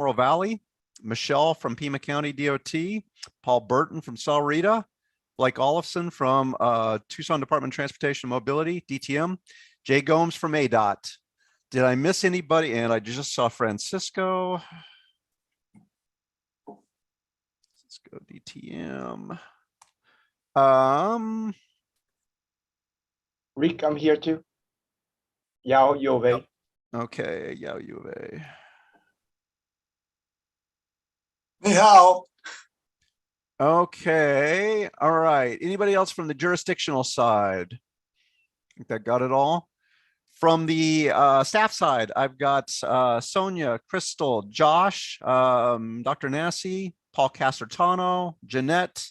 Morro Valley, Michelle from Pima County DOT, Paul Burton from Sahuarita, Blake Olafson from Tucson Department of Transportation and Mobility, DTM, Jay Gomes from ADOT. Did I miss anybody? And I just saw Francisco. Let's go DTM. Rick, I'm here too. Yao, U of A. Okay, Yao, U of A. Anyhow. Okay, all right. Anybody else from the jurisdictional side? I think that got it all. From the staff side, I've got Sonia, Crystal, Josh, Dr. Nassi, Paul Casertano, Jeanette,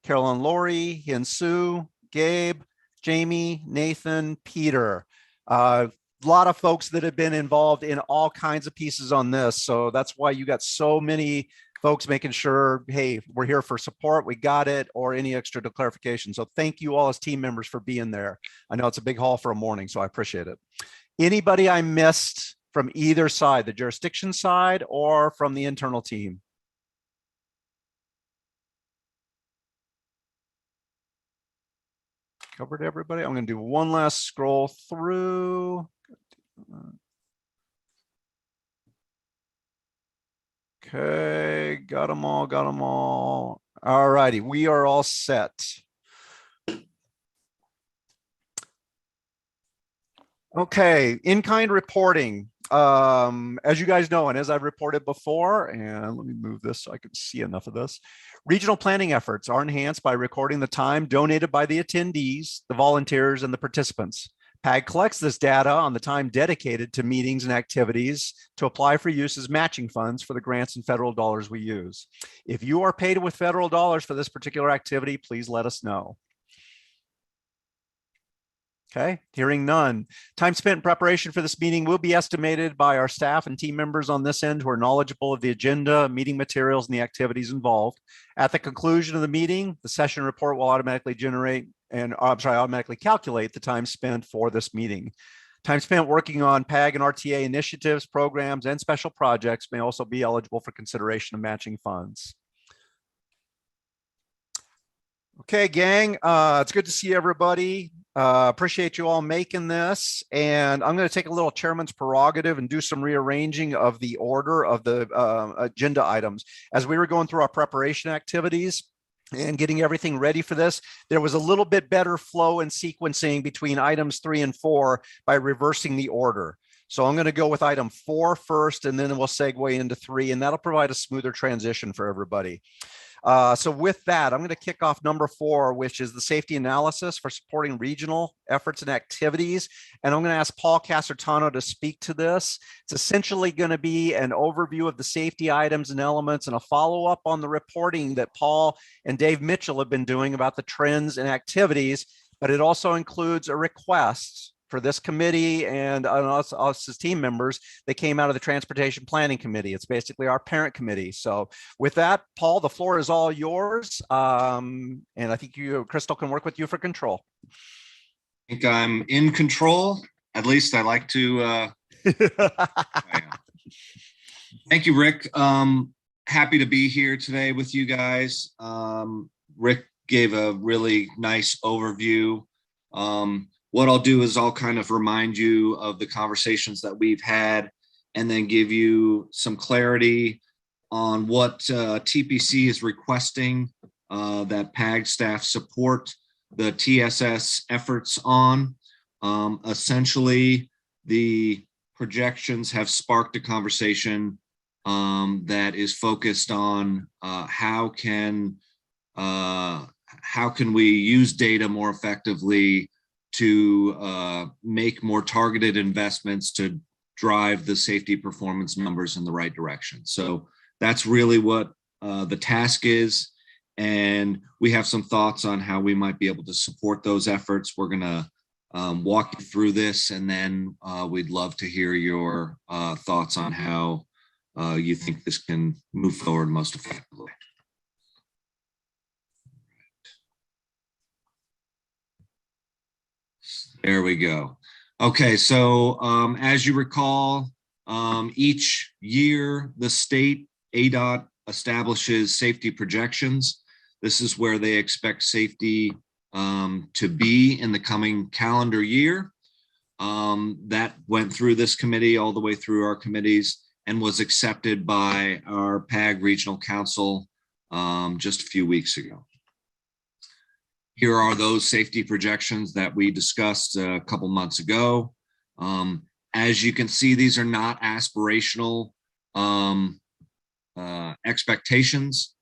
Carolyn Laurie, Hin Sue, Gabe, Jamie, Nathan, Peter. A lot of folks that have been involved in all kinds of pieces on this. So that's why you got so many folks making sure, hey, we're here for support, we got it, or any extra clarification. So thank you all as team members for being there. I know it's a big haul for a morning, so I appreciate it. Anybody I missed from either side, the jurisdiction side or from the internal team? Covered everybody. I'm going to do one last scroll through. Okay, got them all, got them all. All righty, we are all set. Okay, in-kind reporting. As you guys know, and as I've reported before, and let me move this so I can see enough of this. Regional planning efforts are enhanced by recording the time donated by the attendees, the volunteers, and the participants. PAG collects this data on the time dedicated to meetings and activities to apply for use as matching funds for the grants and federal dollars we use. If you are paid with federal dollars for this particular activity, please let us know. Okay, hearing none. Time spent in preparation for this meeting will be estimated by our staff and team members on this end who are knowledgeable of the agenda, meeting materials, and the activities involved. At the conclusion of the meeting, the session report will automatically automatically calculate the time spent for this meeting. Time spent working on PAG and RTA initiatives, programs, and special projects may also be eligible for consideration of matching funds. Okay, gang, it's good to see everybody. Appreciate you all making this. And I'm going to take a little chairman's prerogative and do some rearranging of the order of the agenda items. As we were going through our preparation activities and getting everything ready for this, there was a little bit better flow and sequencing between items 3 and 4 by reversing the order. So I'm going to go with item 4 first, and then we'll segue into 3, and that'll provide a smoother transition for everybody. So with that, I'm going to kick off number 4, which is the safety analysis for supporting regional efforts and activities. And I'm going to ask Paul Casertano to speak to this. It's essentially going to be an overview of the safety items and elements and a follow-up on the reporting that Paul and Dave Mitchell have been doing about the trends and activities, but it also includes a request for this committee and us as team members that came out of the Transportation Planning Committee. It's basically our parent committee. So with that, Paul, the floor is all yours. And I think you, Crystal, can work with you for control. I think I'm in control. At least I like to. Thank you, Rick. Happy to be here today with you guys. Rick gave a really nice overview. What I'll do is I'll kind of remind you of the conversations that we've had and then give you some clarity on what TPC is requesting that PAG staff support the TSS efforts on. Essentially, the projections have sparked a conversation that is focused on how can we use data more effectively to make more targeted investments to drive the safety performance numbers in the right direction. So that's really what the task is. And we have some thoughts on how we might be able to support those efforts. We're gonna walk you through this, and then we'd love to hear your thoughts on how you think this can move forward most effectively. There we go. Okay, so as you recall, Each year, the state ADOT establishes safety projections. This is where they expect safety to be in the coming calendar year. That went through this committee all the way through our committees and was accepted by our PAG Regional Council just a few weeks ago. Here are those safety projections that we discussed a couple months ago. As you can see, these are not aspirational expectations.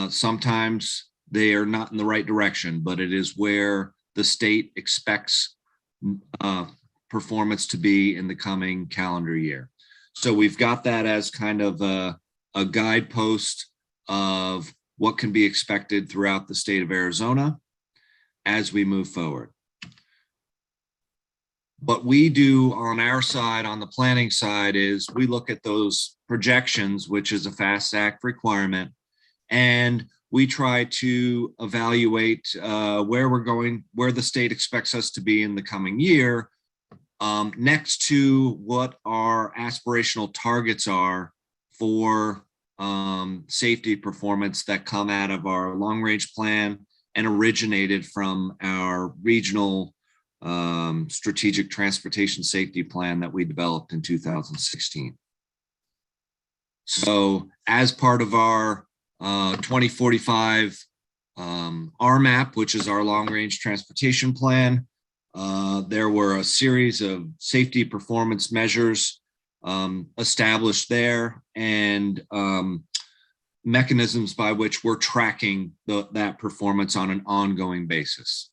Sometimes they are not in the right direction, but it is where the state expects performance to be in the coming calendar year. So we've got that as kind of a guidepost of what can be expected throughout the state of Arizona as we move forward. What we do on our side, on the planning side, is we look at those projections, which is a FAST Act requirement, and we try to evaluate where we're going, where the state expects us to be in the coming year, next to what our aspirational targets are for safety performance that come out of our long-range plan and originated from our regional strategic transportation safety plan that we developed in 2016. So as part of our 2045 RMAP, which is our long-range transportation plan, there were a series of safety performance measures established there, and mechanisms by which we're tracking that performance on an ongoing basis.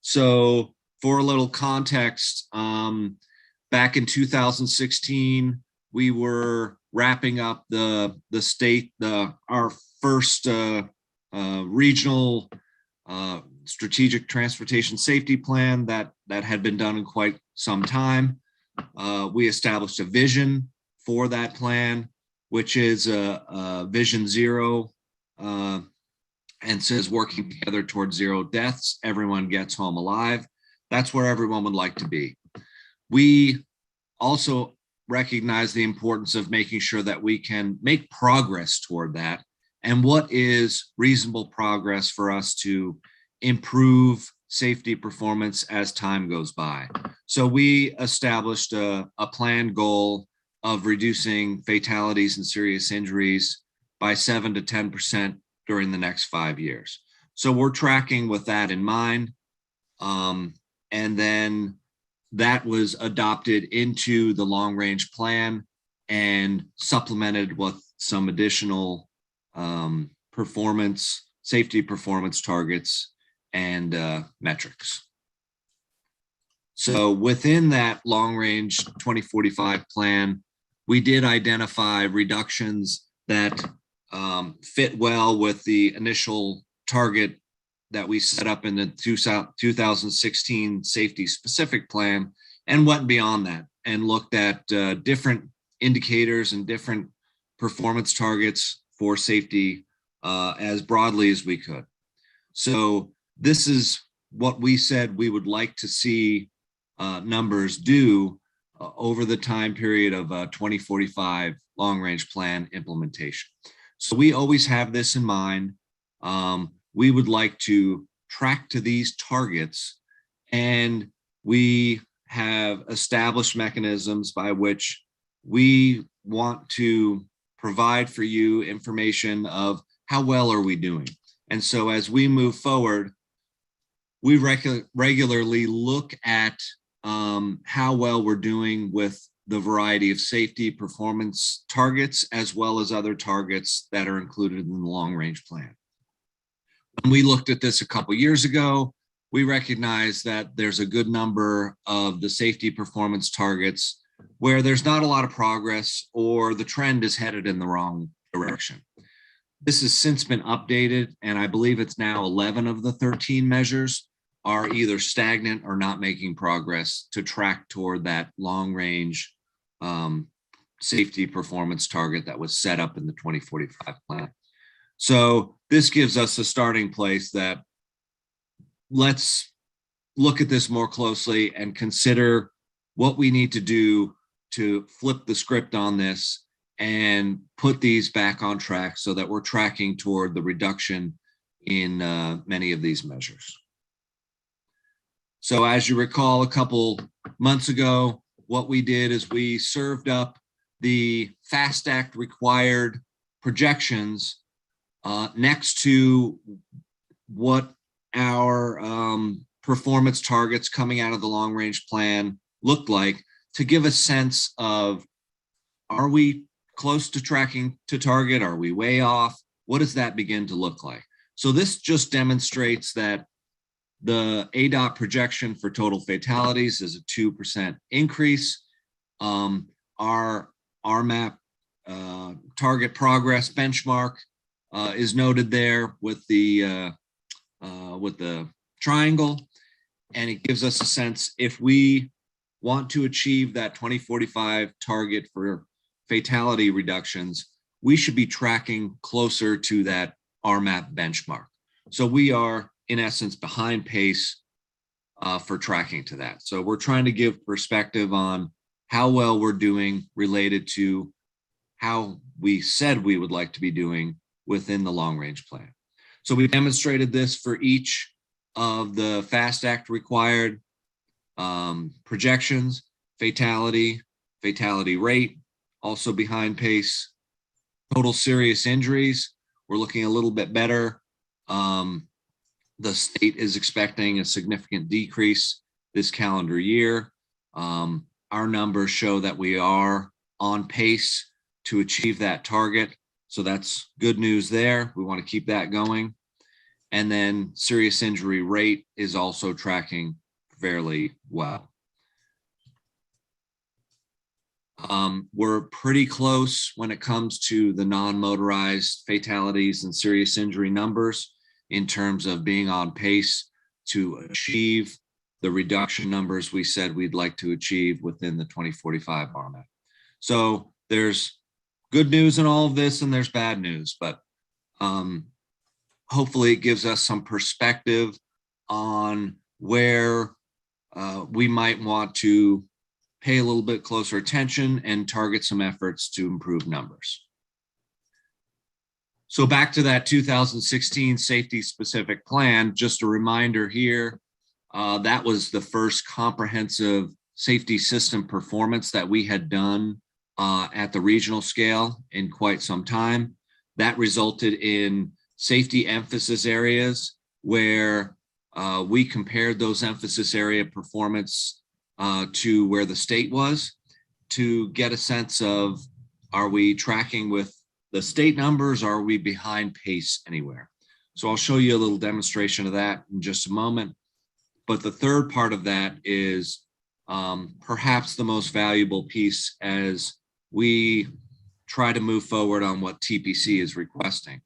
So for a little context, back in 2016, we were wrapping up our first regional strategic transportation safety plan that had been done in quite some time. We established a vision for that plan, which is a Vision Zero, and says working together towards zero deaths, everyone gets home alive. That's where everyone would like to be. We also recognize the importance of making sure that we can make progress toward that, and what is reasonable progress for us to improve safety performance as time goes by. So we established a planned goal of reducing fatalities and serious injuries by 7 to 10% during the next 5 years. So we're tracking with that in mind. And then that was adopted into the long-range plan and supplemented with some additional safety performance targets and metrics. So within that long-range 2045 plan, we did identify reductions that fit well with the initial target that we set up in the 2016 safety specific plan, and went beyond that and looked at different indicators and different performance targets for safety as broadly as we could. So this is what we said we would like to see numbers do over the time period of 2045 long-range plan implementation. So we always have this in mind. We would like to track to these targets, and we have established mechanisms by which we want to provide for you information of how well are we doing. And so as we move forward, we regularly look at how well we're doing with the variety of safety performance targets, as well as other targets that are included in the long-range plan. When we looked at this a couple years ago, we recognized that there's a good number of the safety performance targets where there's not a lot of progress, or the trend is headed in the wrong direction. This has since been updated, and I believe it's now 11 of the 13 measures are either stagnant or not making progress to track toward that long-range safety performance target that was set up in the 2045 plan. So this gives us a starting place that let's look at this more closely and consider what we need to do to flip the script on this and put these back on track so that we're tracking toward the reduction in many of these measures. So as you recall, a couple months ago, what we did is we served up the FAST Act required projections next to what our performance targets coming out of the long range plan looked like, to give a sense of, are we close to tracking to target? Are we way off? What does that begin to look like? So this just demonstrates that the ADOT projection for total fatalities is a 2% increase. Our RMAP target progress benchmark is noted there with the triangle, and it gives us a sense if we want to achieve that 2045 target for fatality reductions, we should be tracking closer to that RMAP benchmark. So we are, in essence, behind pace for tracking to that. So we're trying to give perspective on how well we're doing related to how we said we would like to be doing within the long range plan. So we demonstrated this for each of the FAST Act required projections, fatality rate, also behind pace, total serious injuries. We're looking a little bit better. The state is expecting a significant decrease this calendar year. Our numbers show that we are on pace to achieve that target. So that's good news there. We want to keep that going. And then serious injury rate is also tracking fairly well. We're pretty close when it comes to the non-motorized fatalities and serious injury numbers in terms of being on pace to achieve the reduction numbers we said we'd like to achieve within the 2045 RMAP. So there's good news in all of this and there's bad news, but hopefully it gives us some perspective on where we might want to pay a little bit closer attention and target some efforts to improve numbers. So back to that 2016 safety specific plan, just a reminder here, that was the first comprehensive safety system performance that we had done at the regional scale in quite some time. That resulted in safety emphasis areas where we compared those emphasis area performance to where the state was to get a sense of, are we tracking with the state numbers? Or are we behind pace anywhere? So I'll show you a little demonstration of that in just a moment. But the third part of that is perhaps the most valuable piece as we try to move forward on what TPC is requesting.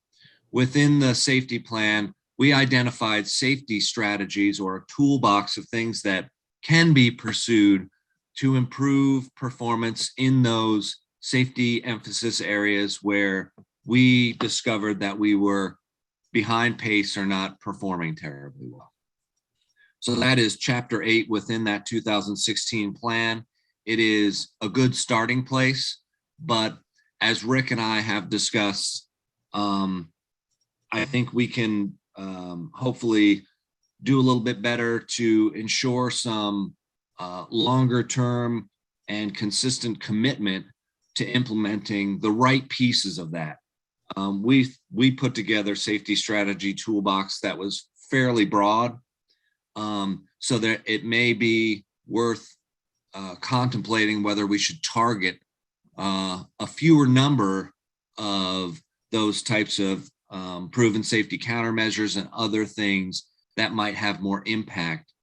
Within the safety plan, we identified safety strategies or a toolbox of things that can be pursued to improve performance in those safety emphasis areas where we discovered that we were behind pace or not performing terribly well. So that is Chapter 8 within that 2016 plan. It is a good starting place, but as Rick and I have discussed, I think we can hopefully do a little bit better to ensure some longer term and consistent commitment to implementing the right pieces of that. We put together safety strategy toolbox that was fairly broad, so that it may be worth contemplating whether we should target a fewer number of those types of proven safety countermeasures and other things that might have more impact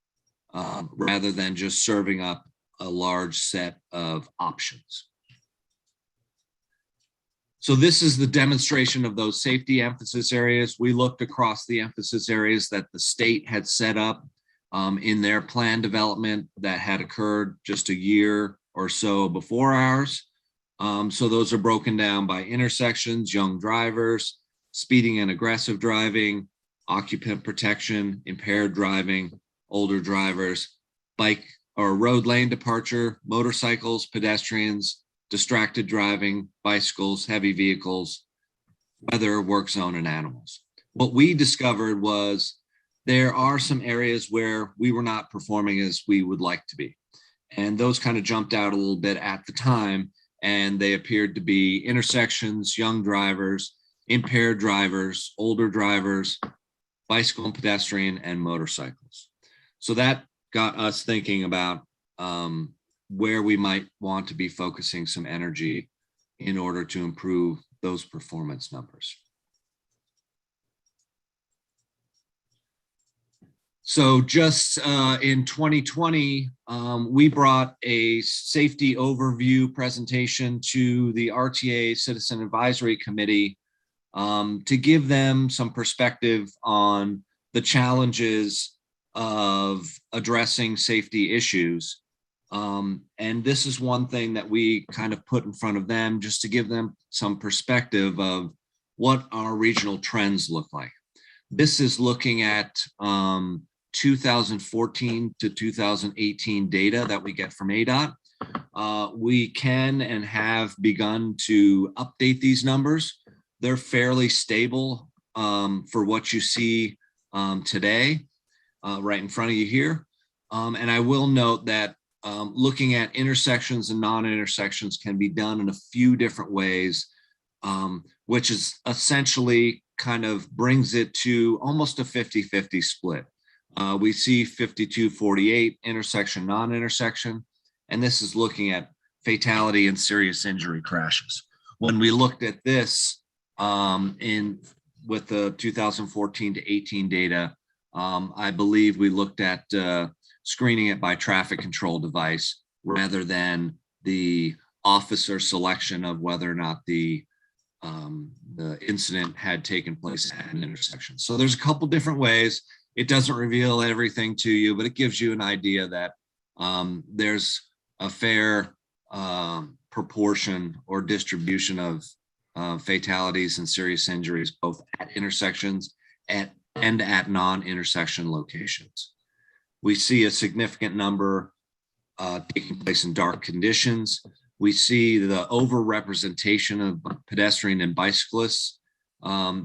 rather than just serving up a large set of options. So this is the demonstration of those safety emphasis areas. We looked across the emphasis areas that the state had set up in their plan development that had occurred just a year or so before ours. So those are broken down by intersections, young drivers, speeding and aggressive driving, occupant protection, impaired driving, older drivers, bike or road lane departure, motorcycles, pedestrians, distracted driving, bicycles, heavy vehicles, weather, work zone, and animals. What we discovered was there are some areas where we were not performing as we would like to be. And those kind of jumped out a little bit at the time, and they appeared to be intersections, young drivers, impaired drivers, older drivers, bicycle and pedestrian, and motorcycles. So that got us thinking about where we might want to be focusing some energy in order to improve those performance numbers. So just in 2020, we brought a safety overview presentation to the RTA Citizen Advisory Committee to give them some perspective on the challenges of addressing safety issues. And this is one thing that we kind of put in front of them just to give them some perspective of what our regional trends look like. This is looking at 2014 to 2018 data that we get from ADOT. We can and have begun to update these numbers. They're fairly stable for what you see today, right in front of you here. And I will note that looking at intersections and non-intersections can be done in a few different ways, which is essentially kind of brings it to almost a 50-50 split. We see 52-48 intersection, non-intersection, and this is looking at fatality and serious injury crashes. When we looked at this with the 2014 to 18 data, I believe we looked at screening it by traffic control device rather than the officer selection of whether or not the incident had taken place at an intersection. So there's a couple different ways. It doesn't reveal everything to you, but it gives you an idea that there's a fair proportion or distribution of fatalities and serious injuries, both at intersections and at non-intersection locations. We see a significant number taking place in dark conditions. We see the overrepresentation of pedestrian and bicyclists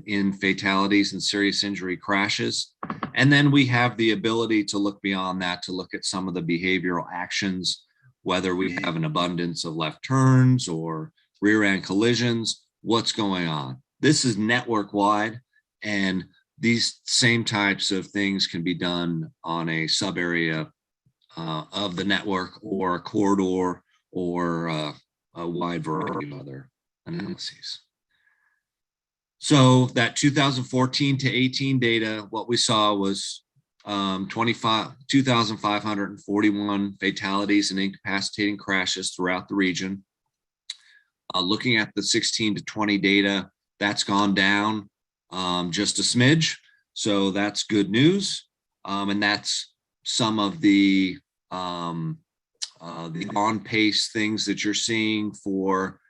in fatalities and serious injury crashes. And then we have the ability to look beyond that, to look at some of the behavioral actions, whether we have an abundance of left turns or rear end collisions, what's going on. This is network wide, and these same types of things can be done on a sub area of the network or a corridor or a wide variety of other analyses. So that 2014 to 18 data, what we saw was 2,541 fatalities and incapacitating crashes throughout the region. Looking at the 16 to 20 data, that's gone down just a smidge. So that's good news. And that's some of the on-pace things that you're seeing for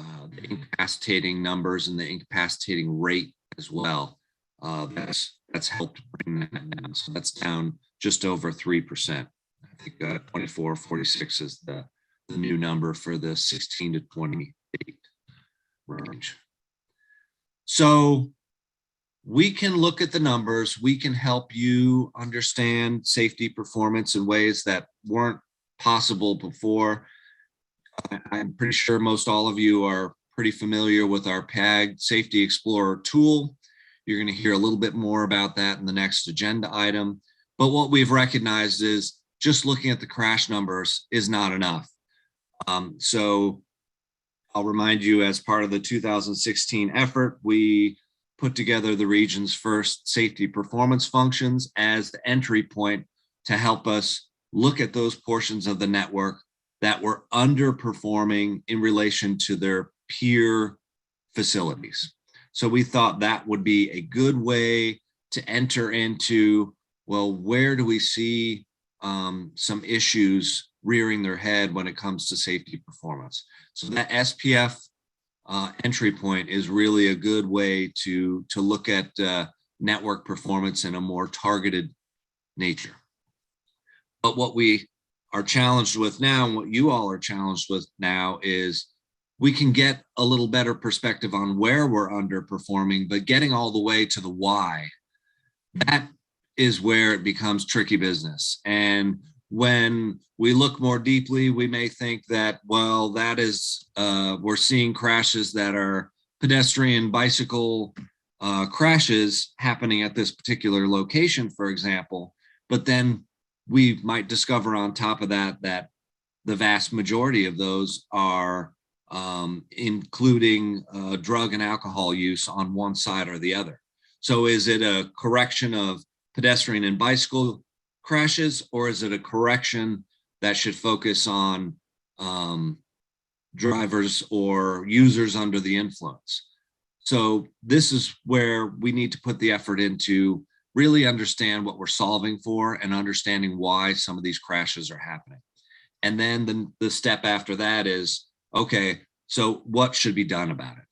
the incapacitating numbers and the incapacitating rate as well. That's helped bring that down. So that's down just over 3%. I think 2446 is the new number for the 16 to 28 range. So we can look at the numbers. We can help you understand safety performance in ways that weren't possible before. I'm pretty sure most all of you are pretty familiar with our PAG Safety Explorer tool. You're going to hear a little bit more about that in the next agenda item. But what we've recognized is just looking at the crash numbers is not enough. So I'll remind you, as part of the 2016 effort, we put together the region's first safety performance functions as the entry point to help us look at those portions of the network that were underperforming in relation to their peer facilities. So we thought that would be a good way to enter into, well, where do we see some issues rearing their head when it comes to safety performance? So that SPF entry point is really a good way to look at network performance in a more targeted nature. But what we are challenged with now, and what you all are challenged with now, is we can get a little better perspective on where we're underperforming, but getting all the way to the why, that is where it becomes tricky business. And when we look more deeply, we may think that, well, that is, we're seeing crashes that are pedestrian bicycle crashes happening at this particular location, for example. But then we might discover on top of that, that the vast majority of those are including drug and alcohol use on one side or the other. So is it a correction of pedestrian and bicycle crashes, or is it a correction that should focus on drivers or users under the influence? So this is where we need to put the effort into really understand what we're solving for and understanding why some of these crashes are happening. And then the step after that is, okay, so what should be done about it?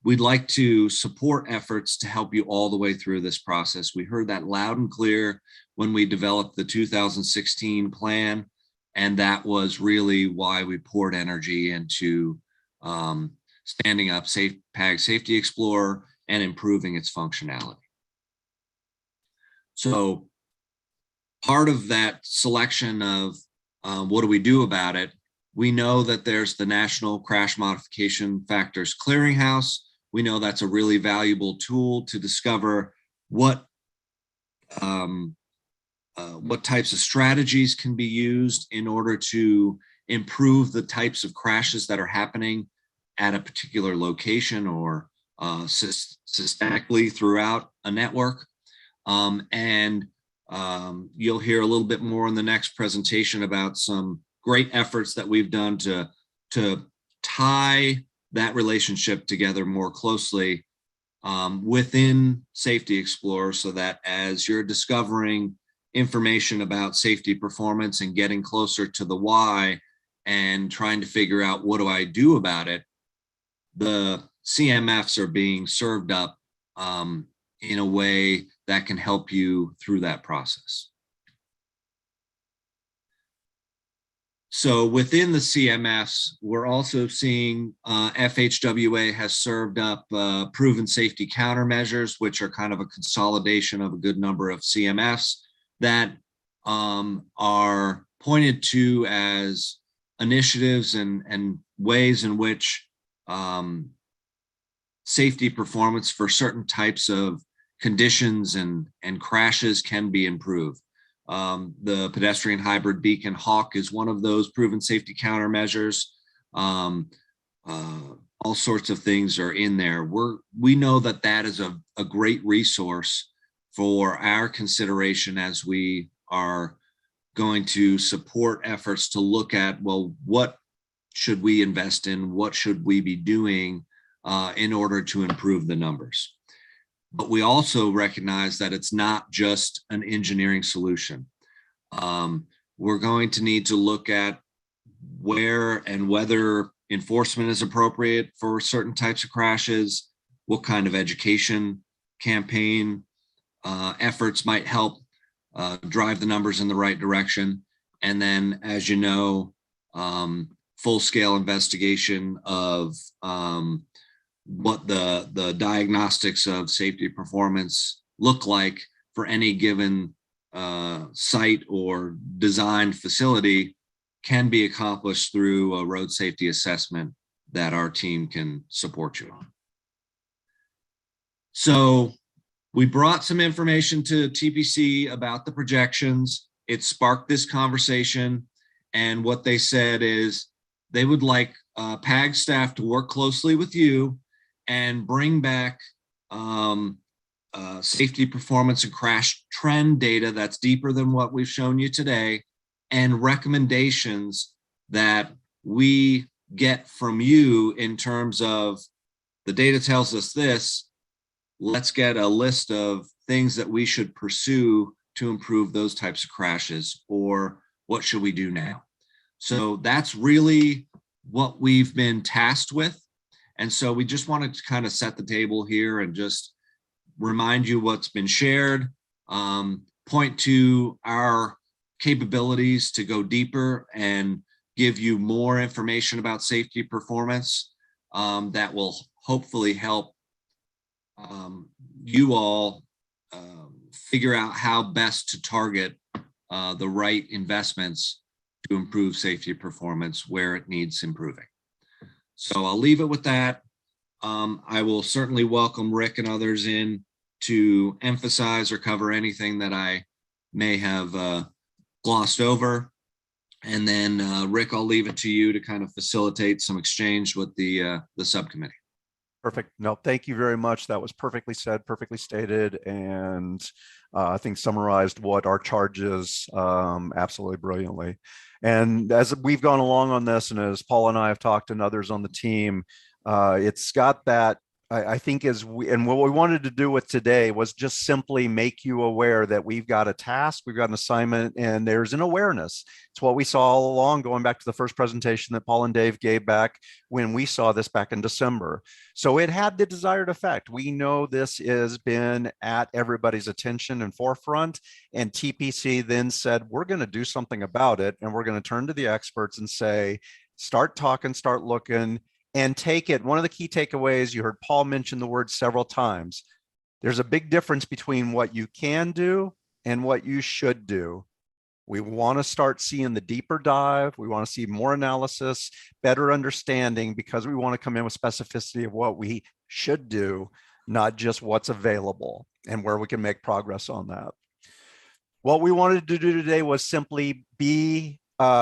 We'd like to support efforts to help you all the way through this process. We heard that loud and clear when we developed the 2016 plan, and that was really why we poured energy into standing up PAG Safety Explorer and improving its functionality. So part of that selection of what do we do about it, we know that there's the National Crash Modification Factors Clearinghouse. We know that's a really valuable tool to discover what types of strategies can be used in order to improve the types of crashes that are happening at a particular location or systemically throughout a network. You'll hear a little bit more in the next presentation about some great efforts that we've done to tie that relationship together more closely within Safety Explorer, so that as you're discovering information about safety performance and getting closer to the why and trying to figure out what do I do about it, the CMFs are being served up in a way that can help you through that process. So within the CMFs, we're also seeing FHWA has served up proven safety countermeasures, which are kind of a consolidation of a good number of CMFs that are pointed to as initiatives and ways in which safety performance for certain types of conditions and crashes can be improved. The pedestrian hybrid beacon hawk is one of those proven safety countermeasures. All sorts of things are in there. We know that that is a great resource for our consideration as we are going to support efforts to look at, well, what should we invest in? What should we be doing in order to improve the numbers? But we also recognize that it's not just an engineering solution. We're going to need to look at where and whether enforcement is appropriate for certain types of crashes, what kind of education campaign efforts might help drive the numbers in the right direction. And then, as you know, full-scale investigation of what the diagnostics of safety performance look like for any given site or designed facility can be accomplished through a road safety assessment that our team can support you on. So we brought some information to TPC about the projections. It sparked this conversation, and what they said is they would like PAG staff to work closely with you and bring back safety performance and crash trend data that's deeper than what we've shown you today, and recommendations that we get from you in terms of the data tells us this, let's get a list of things that we should pursue to improve those types of crashes, or what should we do now? So that's really what we've been tasked with. And so we just wanted to kind of set the table here and just remind you what's been shared, point to our capabilities to go deeper and give you more information about safety performance that will hopefully help you all figure out how best to target the right investments to improve safety performance where it needs improving. So I'll leave it with that. I will certainly welcome Rick and others in to emphasize or cover anything that I may have glossed over. And then Rick, I'll leave it to you to kind of facilitate some exchange with the subcommittee. Perfect. No, thank you very much. That was perfectly said, perfectly stated, and I think summarized what our charge is absolutely brilliantly. And as we've gone along on this, and as Paul and I have talked and others on the team, it's got that, I think and what we wanted to do with today was just simply make you aware that we've got a task, we've got an assignment, and there's an awareness. It's what we saw all along, going back to the first presentation that Paul and Dave gave back when we saw this back in December. So it had the desired effect. We know this has been at everybody's attention and forefront, and TPC then said, we're going to do something about it, and we're going to turn to the experts and say, start talking, start looking, and take it. One of the key takeaways, you heard Paul mention the word several times. There's a big difference between what you can do and what you should do. We want to start seeing the deeper dive. We want to see more analysis, better understanding, because we want to come in with specificity of what we should do, not just what's available and where we can make progress on that. What we wanted to do today was simply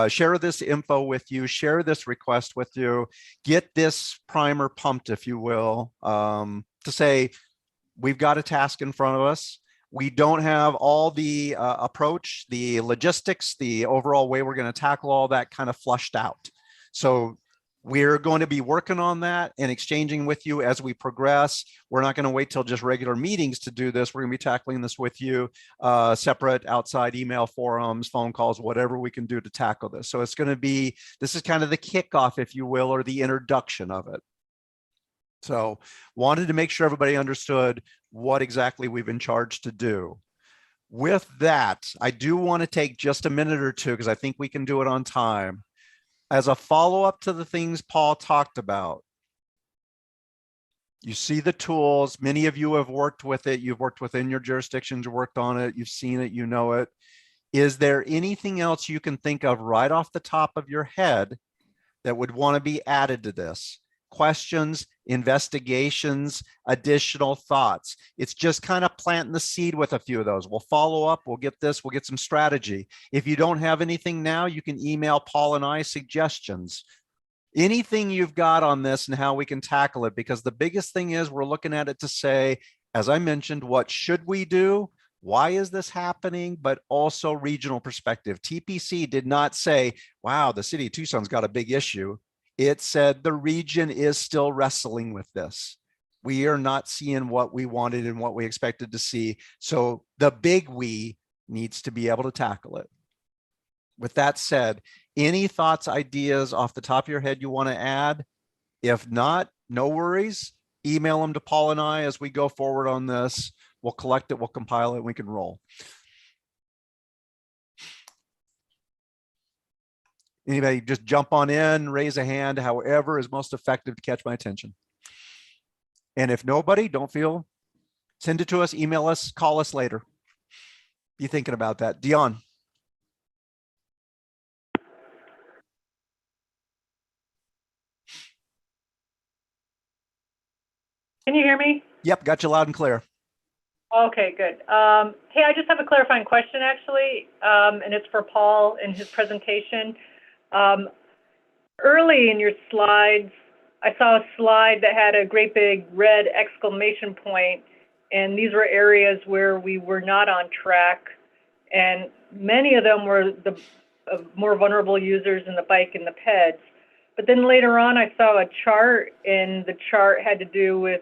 share this info with you, share this request with you, get this primer pumped, if you will, to say, we've got a task in front of us. We don't have all the approach, the logistics, the overall way we're going to tackle all that kind of flushed out. So we're going to be working on that and exchanging with you as we progress. We're not going to wait till just regular meetings to do this. We're going to be tackling this with you, separate outside email forums, phone calls, whatever we can do to tackle this. So it's going to be, this is kind of the kickoff, if you will, or the introduction of it. So wanted to make sure everybody understood what exactly we've been charged to do. With that, I do want to take just a minute or two, because I think we can do it on time. As a follow-up to the things Paul talked about, you see the tools. Many of you have worked with it. You've worked within your jurisdictions, worked on it. You've seen it, you know it. Is there anything else you can think of right off the top of your head that would want to be added to this? Questions, investigations, additional thoughts. It's just kind of planting the seed with a few of those. We'll follow up, we'll get this, we'll get some strategy. If you don't have anything now, you can email Paul and I suggestions. Anything you've got on this and how we can tackle it, because the biggest thing is we're looking at it to say, as I mentioned, what should we do? Why is this happening? But also regional perspective. TPC did not say, wow, the city of Tucson's got a big issue. It said the region is still wrestling with this. We are not seeing what we wanted and what we expected to see. So the big we needs to be able to tackle it. With that said, any thoughts, ideas off the top of your head you want to add? If not, no worries. Email them to Paul and I as we go forward on this. We'll collect it, we'll compile it, and we can roll. Anybody just jump on in, raise a hand, however is most effective to catch my attention. And if nobody, don't feel, send it to us, email us, call us later. Be thinking about that. Dion. Can you hear me? Yep, got you loud and clear. Okay, good. Hey, I just have a clarifying question, actually, and it's for Paul in his presentation. Early in your slides, I saw a slide that had a great big red exclamation point, and these were areas where we were not on track, and many of them were the more vulnerable users in the bike and the peds. But then later on, I saw a chart, and the chart had to do with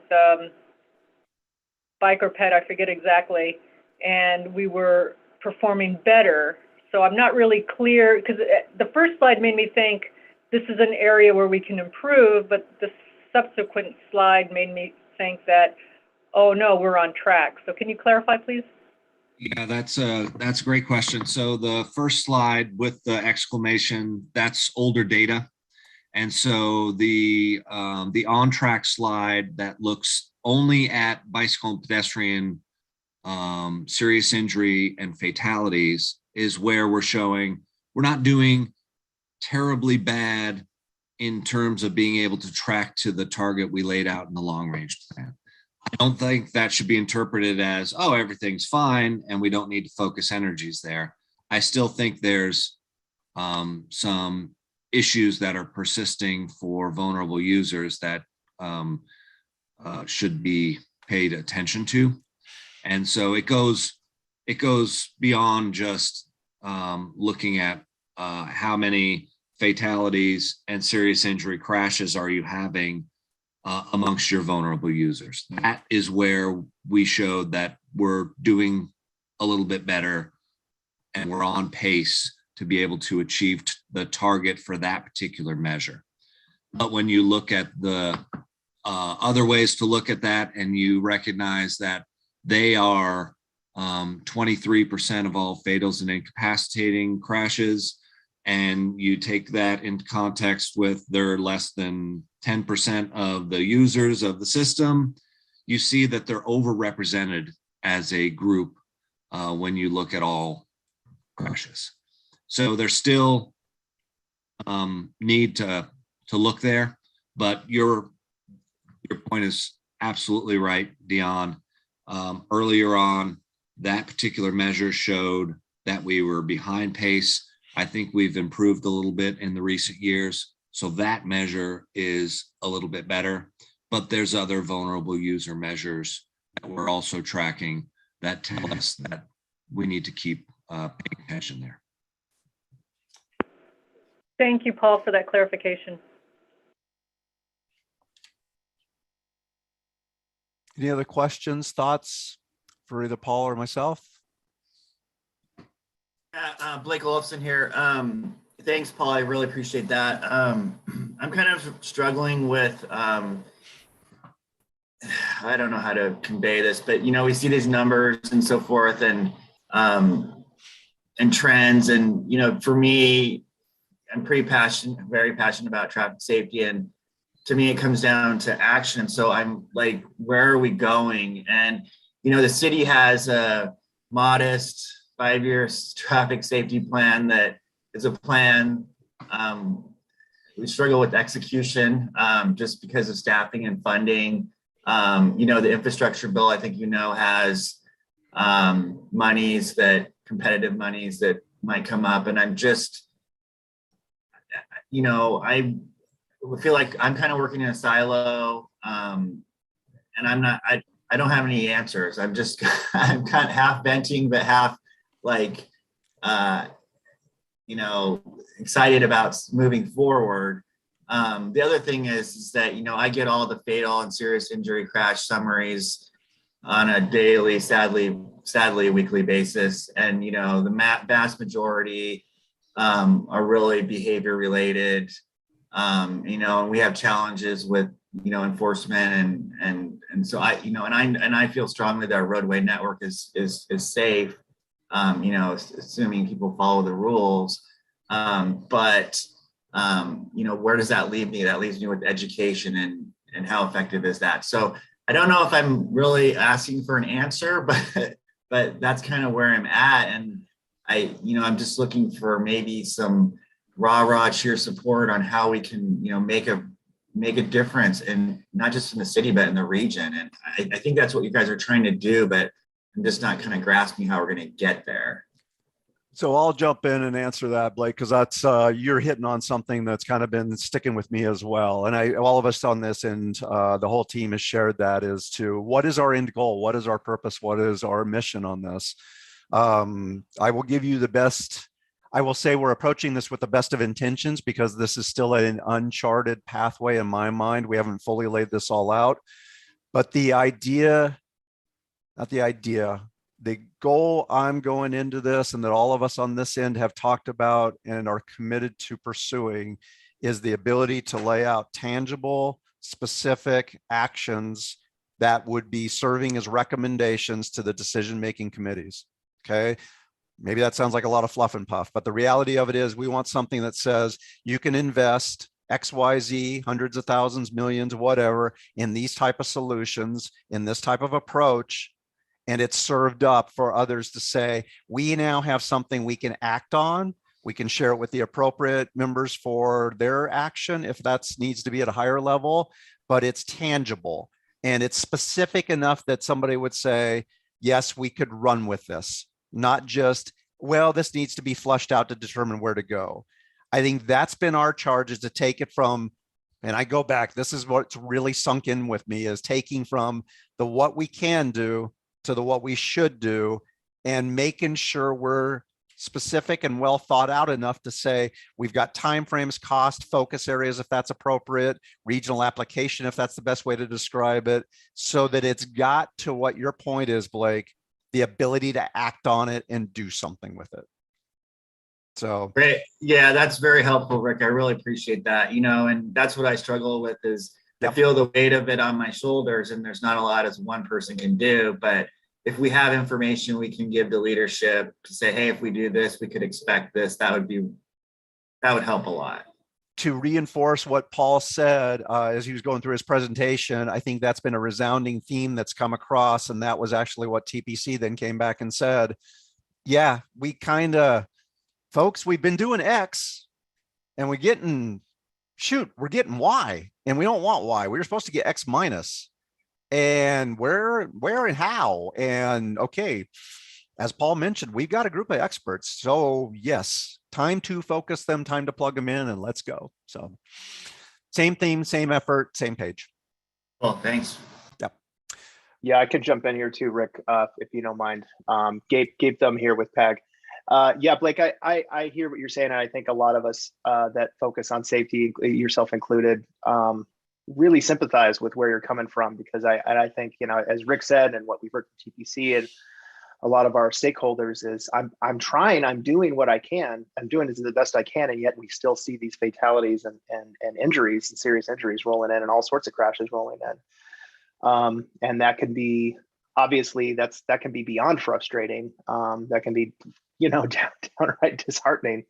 bike or ped, I forget exactly, and we were performing better. So I'm not really clear, because the first slide made me think this is an area where we can improve, but the subsequent slide made me think that, oh no, we're on track. So can you clarify, please? Yeah, that's a great question. So the first slide with the exclamation, that's older data. And so the on-track slide that looks only at bicycle and pedestrian serious injury and fatalities is where we're showing we're not doing terribly bad in terms of being able to track to the target we laid out in the long range plan. I don't think that should be interpreted as, oh, everything's fine and we don't need to focus energies there. I still think there's some issues that are persisting for vulnerable users that should be paid attention to. And so it goes beyond just looking at how many fatalities and serious injury crashes are you having amongst your vulnerable users. That is where we showed that we're doing a little bit better and we're on pace to be able to achieve the target for that particular measure. But when you look at the other ways to look at that and you recognize that they are 23% of all fatals and incapacitating crashes, and you take that into context with they're less than 10% of the users of the system, you see that they're overrepresented as a group when you look at all crashes. So there's still need to look there, but your point is absolutely right, Dion. Earlier on, that particular measure showed that we were behind pace. I think we've improved a little bit in the recent years. So that measure is a little bit better, but there's other vulnerable user measures that we're also tracking that tell us that we need to keep paying attention there. Thank you, Paul, for that clarification. Any other questions, thoughts for either Paul or myself? Blake Olofsson here. Thanks, Paul. I really appreciate that. I'm kind of struggling with, I don't know how to convey this, but we see these numbers and so forth, and trends, and for me, I'm very passionate about traffic safety, and to me, it comes down to action. So I'm like, where are we going? And the city has a modest 5-year traffic safety plan that is a plan. We struggle with execution just because of staffing and funding. The infrastructure bill, I think has competitive monies that might come up, and I'm just, I feel like I'm kind of working in a silo, and I don't have any answers. I'm kind of half venting, but half like, excited about moving forward. The other thing is that, I get all the fatal and serious injury crash summaries on a daily, sadly, weekly basis. And, the vast majority are really behavior related. And we have challenges with, enforcement and so I feel strongly that our roadway network is safe, assuming people follow the rules. But where does that leave me? That leaves me with education and how effective is that? So I don't know if I'm really asking for an answer, but that's kind of where I'm at. And I'm just looking for maybe some rah cheer support on how we can, make a difference, and not just in the city, but in the region. And I think that's what you guys are trying to do, but I'm just not kind of grasping how we're going to get there. So I'll jump in and answer that, Blake, because that's you're hitting on something that's kind of been sticking with me as well. And all of us on this, and the whole team has shared that, is to what is our end goal? What is our purpose? What is our mission on this? I will give you the best. I will say we're approaching this with the best of intentions, because this is still an uncharted pathway in my mind. We haven't fully laid this all out, but the goal I'm going into this, and that all of us on this end have talked about and are committed to pursuing, is the ability to lay out tangible, specific actions that would be serving as recommendations to the decision-making committees. Okay. Maybe that sounds like a lot of fluff and puff, but the reality of it is we want something that says you can invest XYZ, hundreds of thousands, millions, whatever, in these type of solutions, in this type of approach, and it's served up for others to say, we now have something we can act on. We can share it with the appropriate members for their action if that needs to be at a higher level, but it's tangible and it's specific enough that somebody would say, yes, we could run with this. Not just, well, this needs to be flushed out to determine where to go. I think that's been our charge, is to take it from, and I go back, this is what's really sunk in with me, is taking from the what we can do to the what we should do, and making sure we're specific and well thought out enough to say we've got timeframes, cost, focus areas if that's appropriate, regional application if that's the best way to describe it, so that it's got to what your point is, Blake, the ability to act on it and do something with it. So great. Yeah, that's very helpful, Rick. I really appreciate that. And that's what I struggle with, is I feel the weight of it on my shoulders, and there's not a lot as one person can do. But if we have information we can give to leadership to say, hey, if we do this, we could expect this, that would help a lot. To reinforce what Paul said as he was going through his presentation, I think that's been a resounding theme that's come across. And that was actually what TPC then came back and said, yeah, we folks, we've been doing X and we're getting Y, and we don't want Y. We were supposed to get X minus, and where and how. And okay, as Paul mentioned, we've got a group of experts. So yes, time to focus them, time to plug them in, and let's go. So same theme, same effort, same page. Well, thanks. Yep. Yeah, I could jump in here too, Rick, if you don't mind. Gabe Thumb here with PAG. Yeah, Blake, I hear what you're saying, and I think a lot of us that focus on safety, yourself included, really sympathize with where you're coming from, because I think, as Rick said, and what we've heard from TPC and a lot of our stakeholders, is I'm doing what I can, I'm doing this the best I can, and yet we still see these fatalities and injuries and serious injuries rolling in, and all sorts of crashes rolling in. And that can be, obviously, that can be beyond frustrating. That can be, downright disheartening.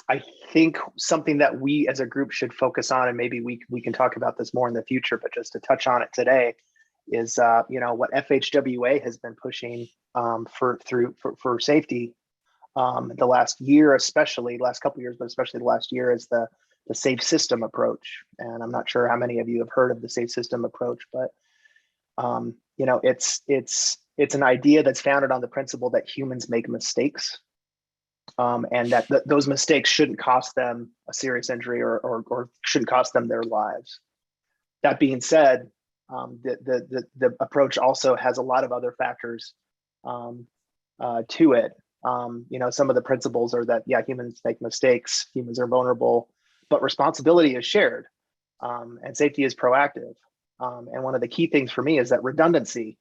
I think something that we as a group should focus on, and maybe we can talk about this more in the future, but just to touch on it today, is what FHWA has been pushing for safety the last year, especially last couple of years, but especially the last year, is the safe system approach. And I'm not sure how many of you have heard of the safe system approach, but it's an idea that's founded on the principle that humans make mistakes, and that those mistakes shouldn't cost them a serious injury or shouldn't cost them their lives. That being said, the approach also has a lot of other factors to it. Some of the principles are that, yeah, humans make mistakes, humans are vulnerable, but responsibility is shared, and safety is proactive. And one of the key things for me is that redundancy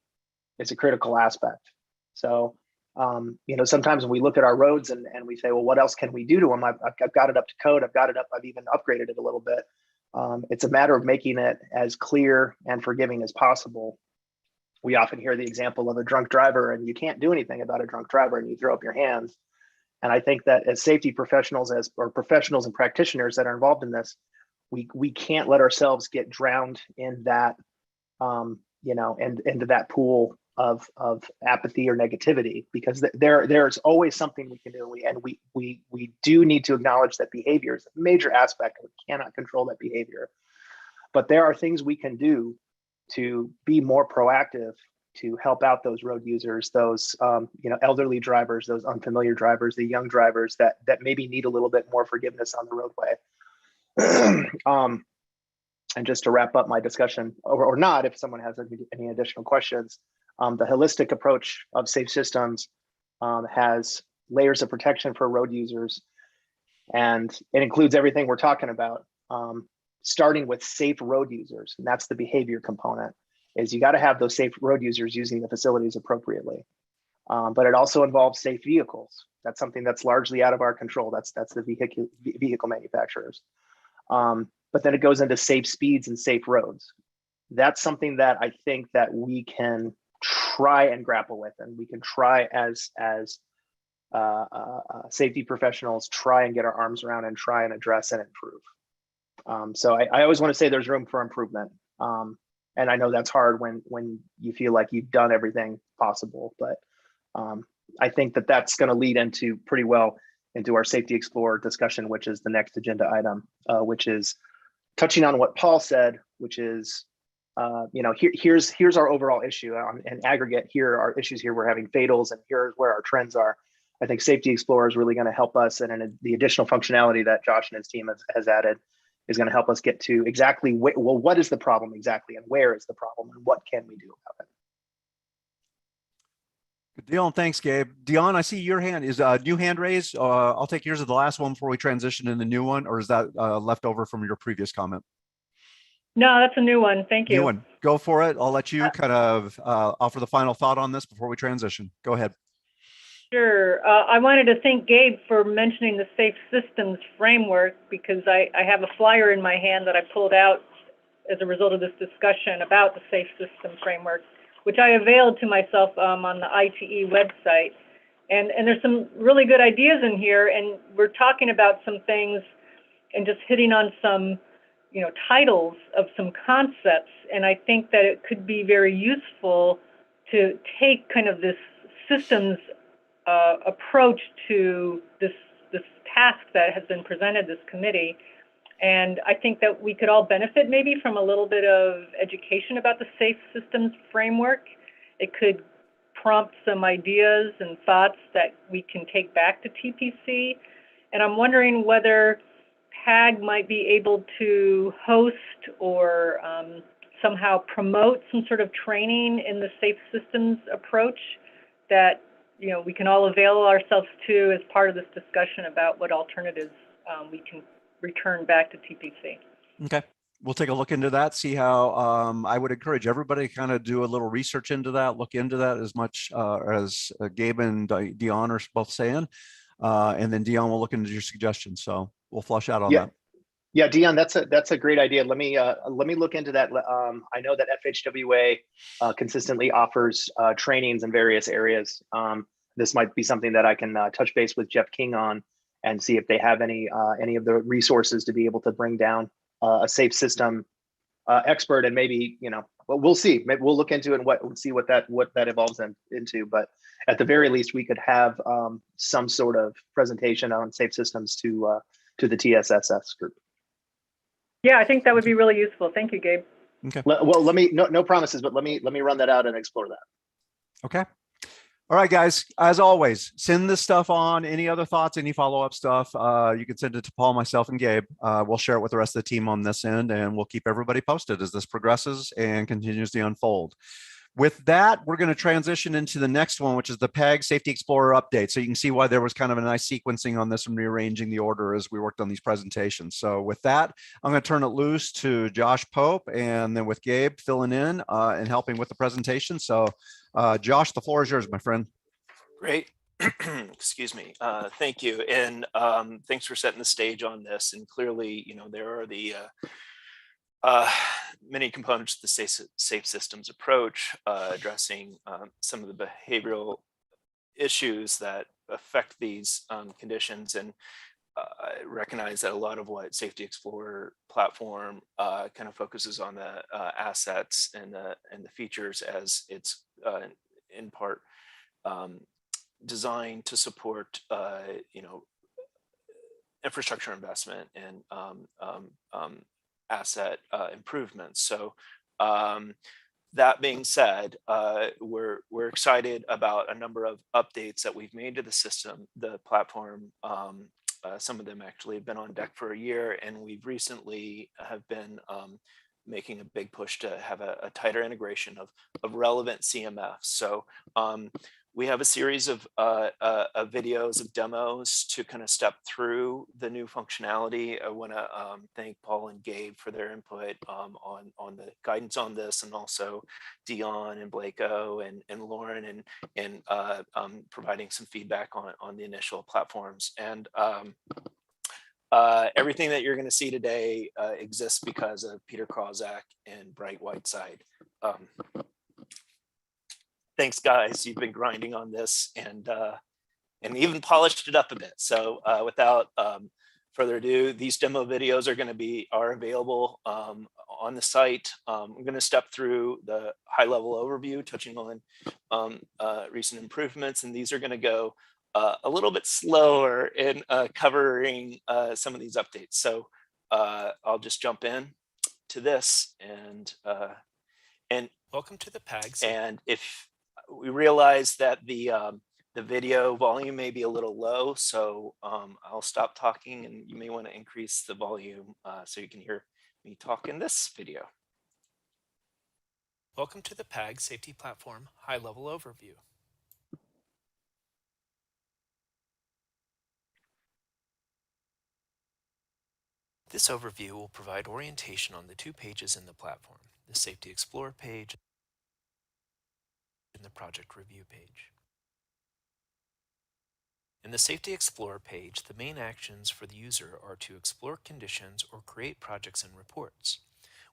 is a critical aspect. So, sometimes when we look at our roads and we say, well, what else can we do to them? I've got it up to code. I've even upgraded it a little bit. It's a matter of making it as clear and forgiving as possible. We often hear the example of a drunk driver, and you can't do anything about a drunk driver, and you throw up your hands. And I think that as safety professionals, or professionals and practitioners that are involved in this, we can't let ourselves get drowned in that, and into that pool of apathy or negativity, because there's always something we can do, and we do need to acknowledge that behavior is a major aspect. We cannot control that behavior, but there are things we can do to be more proactive, to help out those road users, those elderly drivers, those unfamiliar drivers, the young drivers that maybe need a little bit more forgiveness on the roadway. And just to wrap up my discussion, or not, if someone has any additional questions, the holistic approach of safe systems has layers of protection for road users, and it includes everything we're talking about, starting with safe road users. And that's the behavior component, is you got to have those safe road users using the facilities appropriately. But it also involves safe vehicles. That's something that's largely out of our control. That's the vehicle manufacturers. But then it goes into safe speeds and safe roads. That's something that I think that we can try and grapple with, and we can try as safety professionals try and get our arms around and try and address and improve. So I always want to say there's room for improvement. And I know that's hard when you feel like you've done everything possible, but I think that that's going to lead into pretty well into our Safety Explorer discussion, which is the next agenda item, which is touching on what Paul said, which is, here's our overall issue in aggregate. Here are issues here. We're having fatals, and here's where our trends are. I think Safety Explorer is really going to help us, and the additional functionality that Josh and his team has added is going to help us get to exactly what is the problem exactly, and where is the problem, and what can we do about it. Good deal. And thanks, Gabe. Dion, I see your hand is a new hand raised. I'll take yours as the last one before we transition in the new one, or is that left over from your previous comment? No, that's a new one. Thank you. New one. Go for it. I'll let you kind of offer the final thought on this before we transition. Go ahead. Sure. I wanted to thank Gabe for mentioning the Safe Systems framework, because I have a flyer in my hand that I pulled out as a result of this discussion about the Safe Systems framework, which I availed to myself on the ITE website. And there's some really good ideas in here, and we're talking about some things and just hitting on some, titles of some concepts. And I think that it could be very useful to take kind of this systems approach to this task that has been presented this committee. And I think that we could all benefit maybe from a little bit of education about the Safe Systems framework. It could prompt some ideas and thoughts that we can take back to TPC. And I'm wondering whether PAG might be able to host or somehow promote some sort of training in the Safe Systems approach that we can all avail ourselves to as part of this discussion about what alternatives we can return back to TPC. Okay. We'll take a look into that, see how I would encourage everybody to kind of do a little research into that, look into that as much as Gabe and Dion are both saying. And then Dion will look into your suggestions. So we'll flush out on that. Yeah, Dion, that's a great idea. Let me look into that. I know that FHWA consistently offers trainings in various areas. This might be something that I can touch base with Jeff King on and see if they have any of the resources to be able to bring down a safe system expert, and maybe we'll see. Maybe we'll look into it and see what that evolves into. But at the very least, we could have some sort of presentation on safe systems to the TSSS group. Yeah, I think that would be really useful. Thank you, Gabe. Okay. Well, let me no promises, but let me run that out and explore that. Okay. All right, guys, as always, send this stuff on. Any other thoughts, any follow-up stuff, you can send it to Paul, myself, and Gabe. We'll share it with the rest of the team on this end, and we'll keep everybody posted as this progresses and continues to unfold. With that, we're going to transition into the next one, which is the PAG Safety Explorer update. So you can see why there was kind of a nice sequencing on this and rearranging the order as we worked on these presentations. So with that, I'm going to turn it loose to Josh Pope, and then with Gabe filling in and helping with the presentation. So Josh, the floor is yours, my friend. Great. Excuse me. Thank you. And thanks for setting the stage on this. And clearly, there are the many components of the safe systems approach, addressing some of the behavioral issues that affect these conditions. And I recognize that a lot of what Safety Explorer platform kind of focuses on the assets and the features, as it's in part designed to support infrastructure investment and asset improvements. So that being said, we're excited about a number of updates that we've made to the system, the platform. Some of them actually have been on deck for a year, and we've recently have been making a big push to have a tighter integration of relevant CMFs. So we have a series of videos of demos to kind of step through the new functionality. I want to thank Paul and Gabe for their input on the guidance on this, and also Dion and Blako and Lauren and providing some feedback on the initial platforms. And everything that you're going to see today exists because of Peter Krawczak and Bright Whiteside. thanks guys. You've been grinding on this and even polished it up a bit. So without further ado, these demo videos are available on the site. I'm going to step through the high-level overview, touching on recent improvements, and these are going to go a little bit slower in covering some of these updates. So I'll just jump in to this and welcome to the PAGs. And if we realize that the video volume may be a little low, so I'll stop talking and you may want to increase the volume so you can hear me talk in this video. Welcome to the PAG Safety Platform High-Level Overview. This overview will provide orientation on the 2 pages in the platform, the Safety Explorer page and the Project Review page. In the Safety Explorer page, the main actions for the user are to explore conditions or create projects and reports.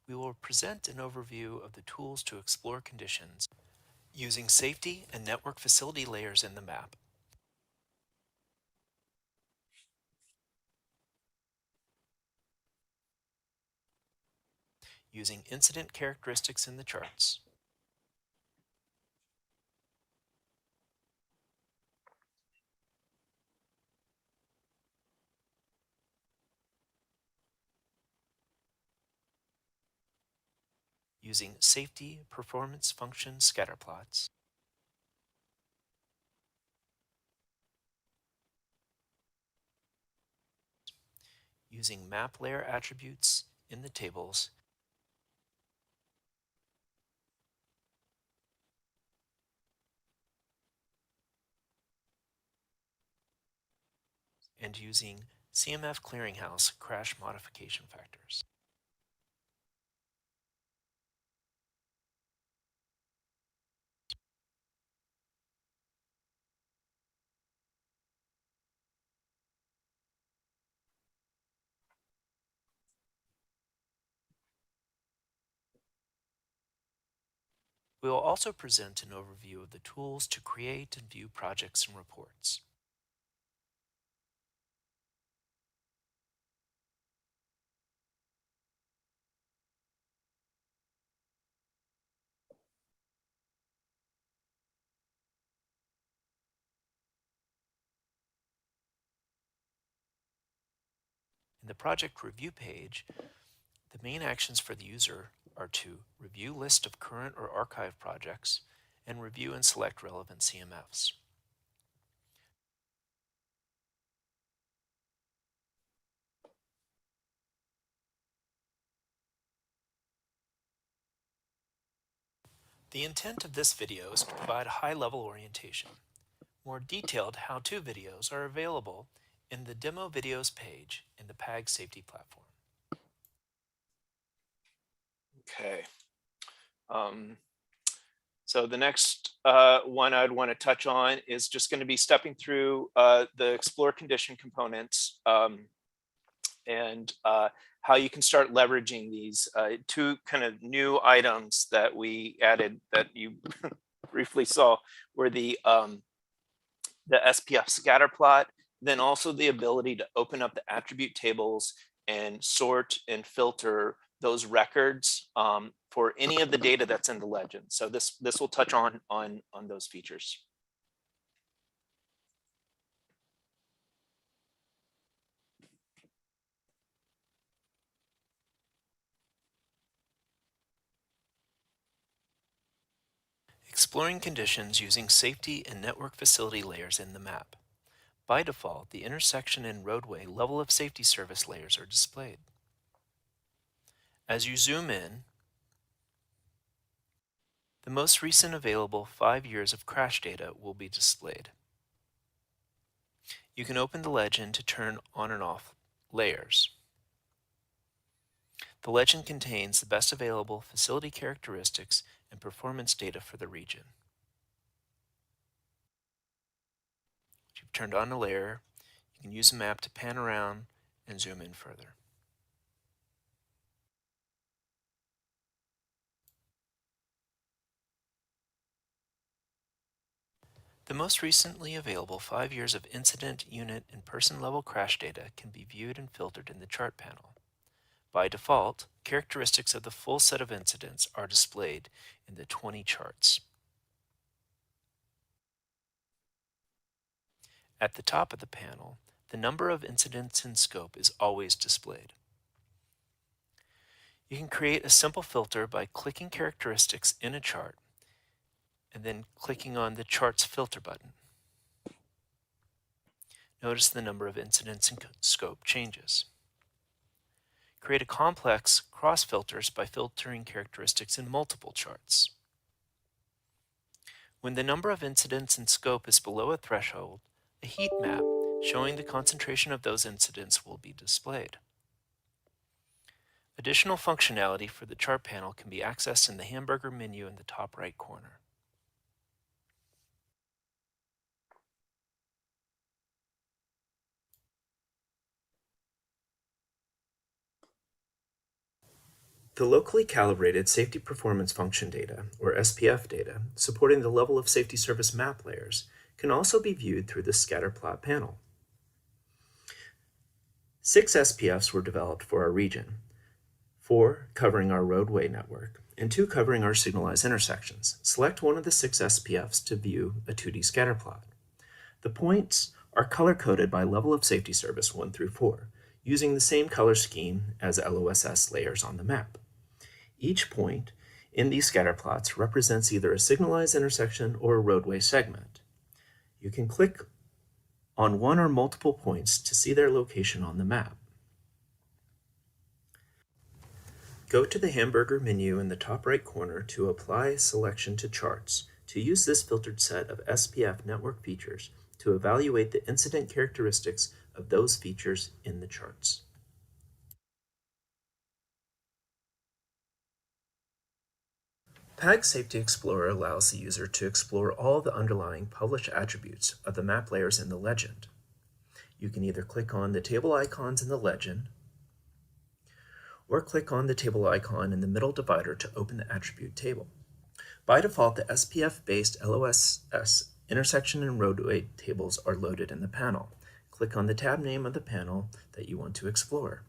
We will present an overview of the tools to explore conditions using safety and network facility layers in the map. Using incident characteristics in the charts. Using safety performance function scatter plots. Using map layer attributes in the tables. And using CMF Clearinghouse crash modification factors. We will also present an overview of the tools to create and view projects and reports. In the project review page, the main actions for the user are to review list of current or archive projects and review and select relevant CMFs. The intent of this video is to provide a high-level orientation. More detailed how-to videos are available in the demo videos page in the PAG safety platform. Okay. So the next one I'd want to touch on is just going to be stepping through the explore condition components and how you can start leveraging these 2 kind of new items that we added that you briefly saw were the SPF scatter plot, then also the ability to open up the attribute tables and sort and filter those records for any of the data that's in the legend. So this will touch on those features. Exploring conditions using safety and network facility layers in the map. By default, the intersection and roadway level of safety service layers are displayed. As you zoom in, the most recent available 5 years of crash data will be displayed. You can open the legend to turn on and off layers. The legend contains the best available facility characteristics and performance data for the region. If you've turned on a layer, you can use a map to pan around and zoom in further. The most recently available 5 years of incident, unit, and person-level crash data can be viewed and filtered in the chart panel. By default, characteristics of the full set of incidents are displayed in the 20 charts. At the top of the panel, the number of incidents in scope is always displayed. You can create a simple filter by clicking characteristics in a chart and then clicking on the Charts Filter button. Notice the number of incidents in scope changes. Create a complex cross filters by filtering characteristics in multiple charts. When the number of incidents in scope is below a threshold, a heat map showing the concentration of those incidents will be displayed. Additional functionality for the chart panel can be accessed in the hamburger menu in the top right corner. The locally calibrated safety performance function data, or SPF data, supporting the level of safety service map layers can also be viewed through the scatter plot panel. 6 SPFs were developed for our region, 4 covering our roadway network, and 2 covering our signalized intersections. Select one of the 6 SPFs to view a 2D scatter plot. The points are color-coded by level of safety service 1 through 4, using the same color scheme as LOSS layers on the map. Each point in these scatter plots represents either a signalized intersection or a roadway segment. You can click on one or multiple points to see their location on the map. Go to the hamburger menu in the top right corner to apply selection to charts to use this filtered set of SPF network features to evaluate the incident characteristics of those features in the charts. PAG Safety Explorer allows the user to explore all the underlying published attributes of the map layers in the legend. You can either click on the table icons in the legend, or click on the table icon in the middle divider to open the attribute table. By default, the SPF-based LOSS intersection and roadway tables are loaded in the panel. Click on the tab name of the panel that you want to explore.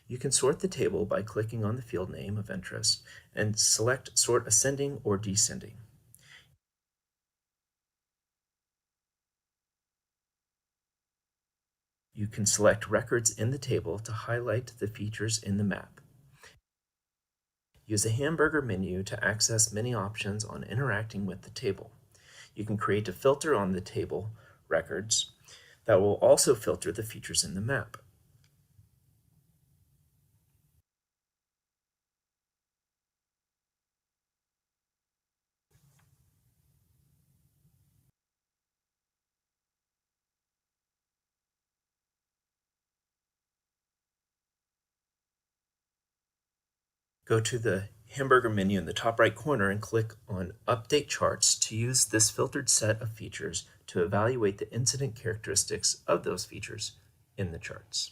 You can sort the table by clicking on the field name of interest and select Sort Ascending or Descending. You can select records in the table to highlight the features in the map. Use the hamburger menu to access many options on interacting with the table. You can create a filter on the table records that will also filter the features in the map. Go to the hamburger menu in the top right corner and click on Update Charts to use this filtered set of features to evaluate the incident characteristics of those features in the charts.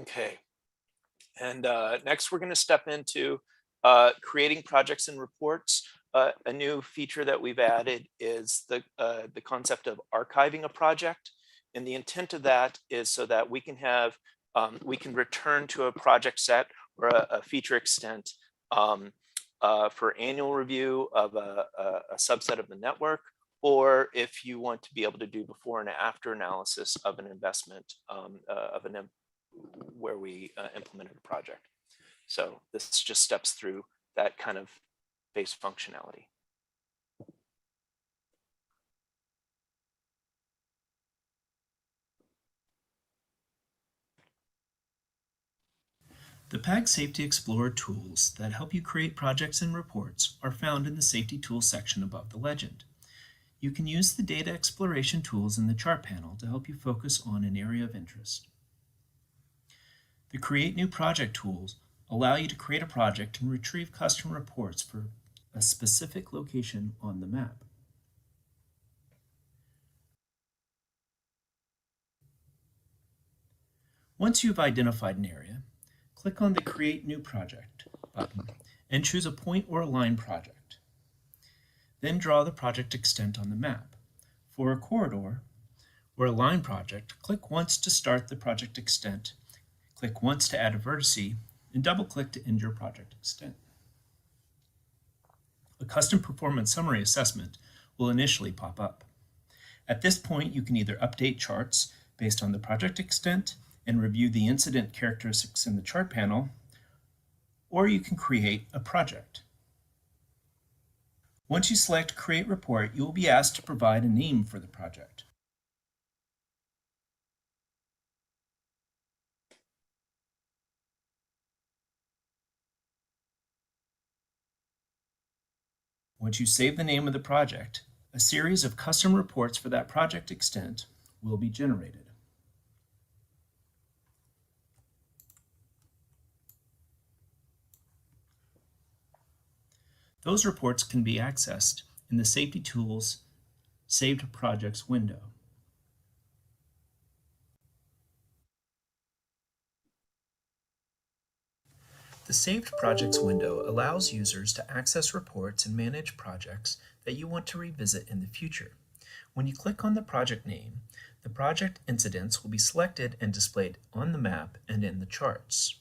Okay. And next, we're going to step into creating projects and reports. A new feature that we've added is the concept of archiving a project. And the intent of that is so that we can have, we can return to a project set or a feature extent for annual review of a subset of the network, or if you want to be able to do before and after analysis of an investment where we implemented a project. So this just steps through that kind of base functionality. The PAG Safety Explorer tools that help you create projects and reports are found in the Safety Tools section above the legend. You can use the data exploration tools in the chart panel to help you focus on an area of interest. The Create New Project tools allow you to create a project and retrieve custom reports for a specific location on the map. Once you've identified an area, click on the Create New Project button and choose a point or a line project. Then draw the project extent on the map. For a corridor or a line project, click once to start the project extent, click once to add a vertice, and double-click to end your project extent. A custom performance summary assessment will initially pop up. At this point, you can either update charts based on the project extent and review the incident characteristics in the chart panel, or you can create a project. Once you select Create Report, you will be asked to provide a name for the project. Once you save the name of the project, a series of custom reports for that project extent will be generated. Those reports can be accessed in the Safety Tools Saved Projects window. The Saved Projects window allows users to access reports and manage projects that you want to revisit in the future. When you click on the project name, the project incidents will be selected and displayed on the map and in the charts.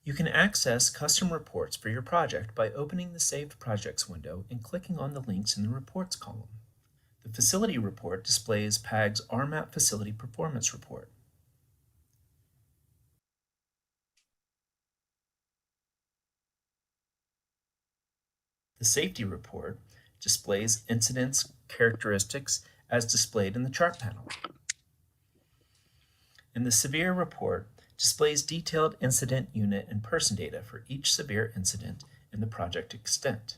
You can access custom reports for your project by opening the Saved Projects window and clicking on the links in the Reports column. The Facility Report displays PAG's RMAP Facility Performance Report. The Safety Report displays incidents characteristics as displayed in the chart panel. And the Severe Report displays detailed incident unit and person data for each severe incident in the project extent.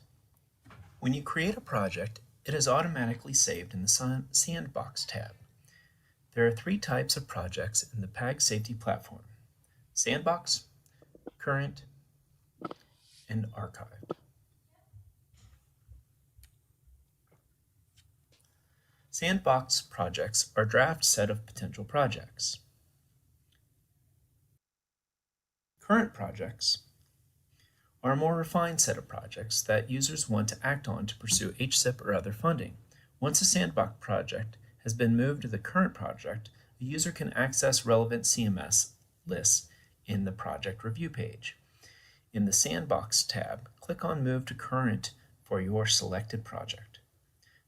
When you create a project, it is automatically saved in the Sandbox tab. There are 3 types of projects in the PAG Safety Platform: Sandbox, Current, and Archived. Sandbox projects are a draft set of potential projects. Current projects are a more refined set of projects that users want to act on to pursue HSIP or other funding. Once a Sandbox project has been moved to the current project, a user can access relevant CMS lists in the project review page. In the Sandbox tab, click on Move to Current for your selected project.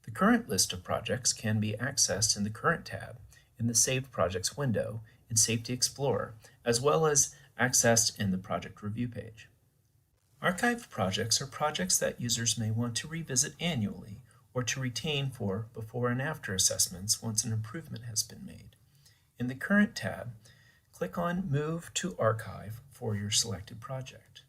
The current list of projects can be accessed in the Current tab in the Saved Projects window in Safety Explorer, as well as accessed in the project review page. Archived projects are projects that users may want to revisit annually or to retain for before and after assessments once an improvement has been made. In the Current tab, click on Move to Archive for your selected project.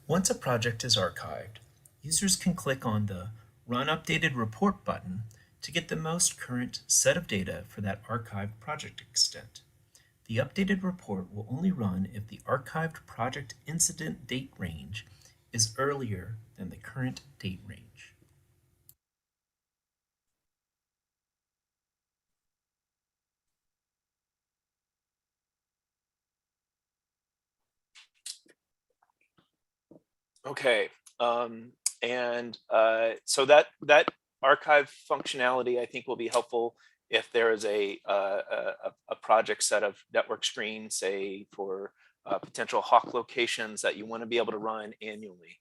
Once a project is archived, users can click on the Run Updated Report button to get the most current set of data for that archived project extent. The updated report will only run if the archived project incident date range is earlier than the current date range. Okay, so that archive functionality I think will be helpful if there is a project set of network screens, say for potential hawk locations that you want to be able to run annually.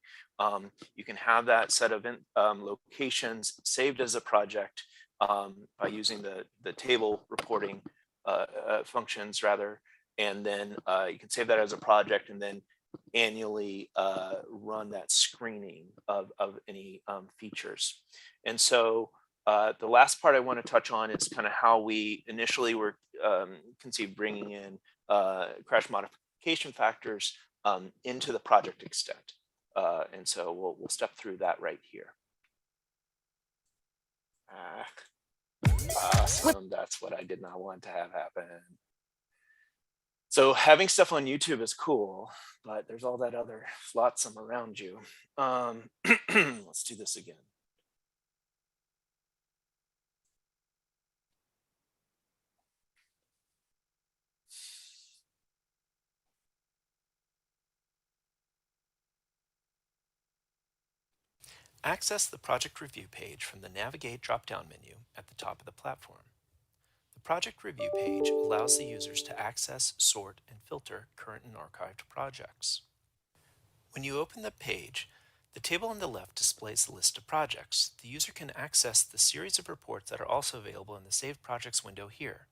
You can have that set of locations saved as a project by using the table reporting functions rather, and then you can save that as a project and then annually run that screening of any features. And so the last part I want to touch on is kind of how we initially were conceived bringing in crash modification factors into the project extent. And so we'll step through that right here. Awesome, that's what I did not want to have happen. So having stuff on YouTube is cool, but there's all that other flotsam around you. Let's do this again. Access the project review page from the Navigate drop-down menu at the top of the platform. The project review page allows the users to access, sort, and filter current and archived projects. When you open the page, the table on the left displays the list of projects. The user can access the series of reports that are also available in the Save Projects window here.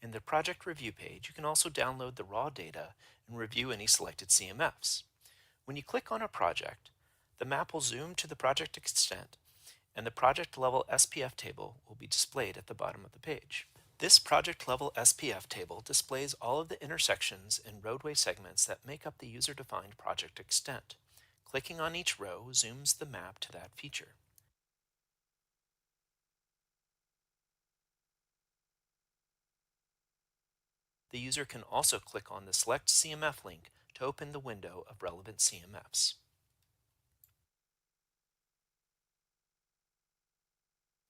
In the project review page, you can also download the raw data and review any selected CMFs. When you click on a project, the map will zoom to the project extent, and the project level SPF table will be displayed at the bottom of the page. This project level SPF table displays all of the intersections and roadway segments that make up the user-defined project extent. Clicking on each row zooms the map to that feature. The user can also click on the Select CMF link to open the window of relevant CMFs.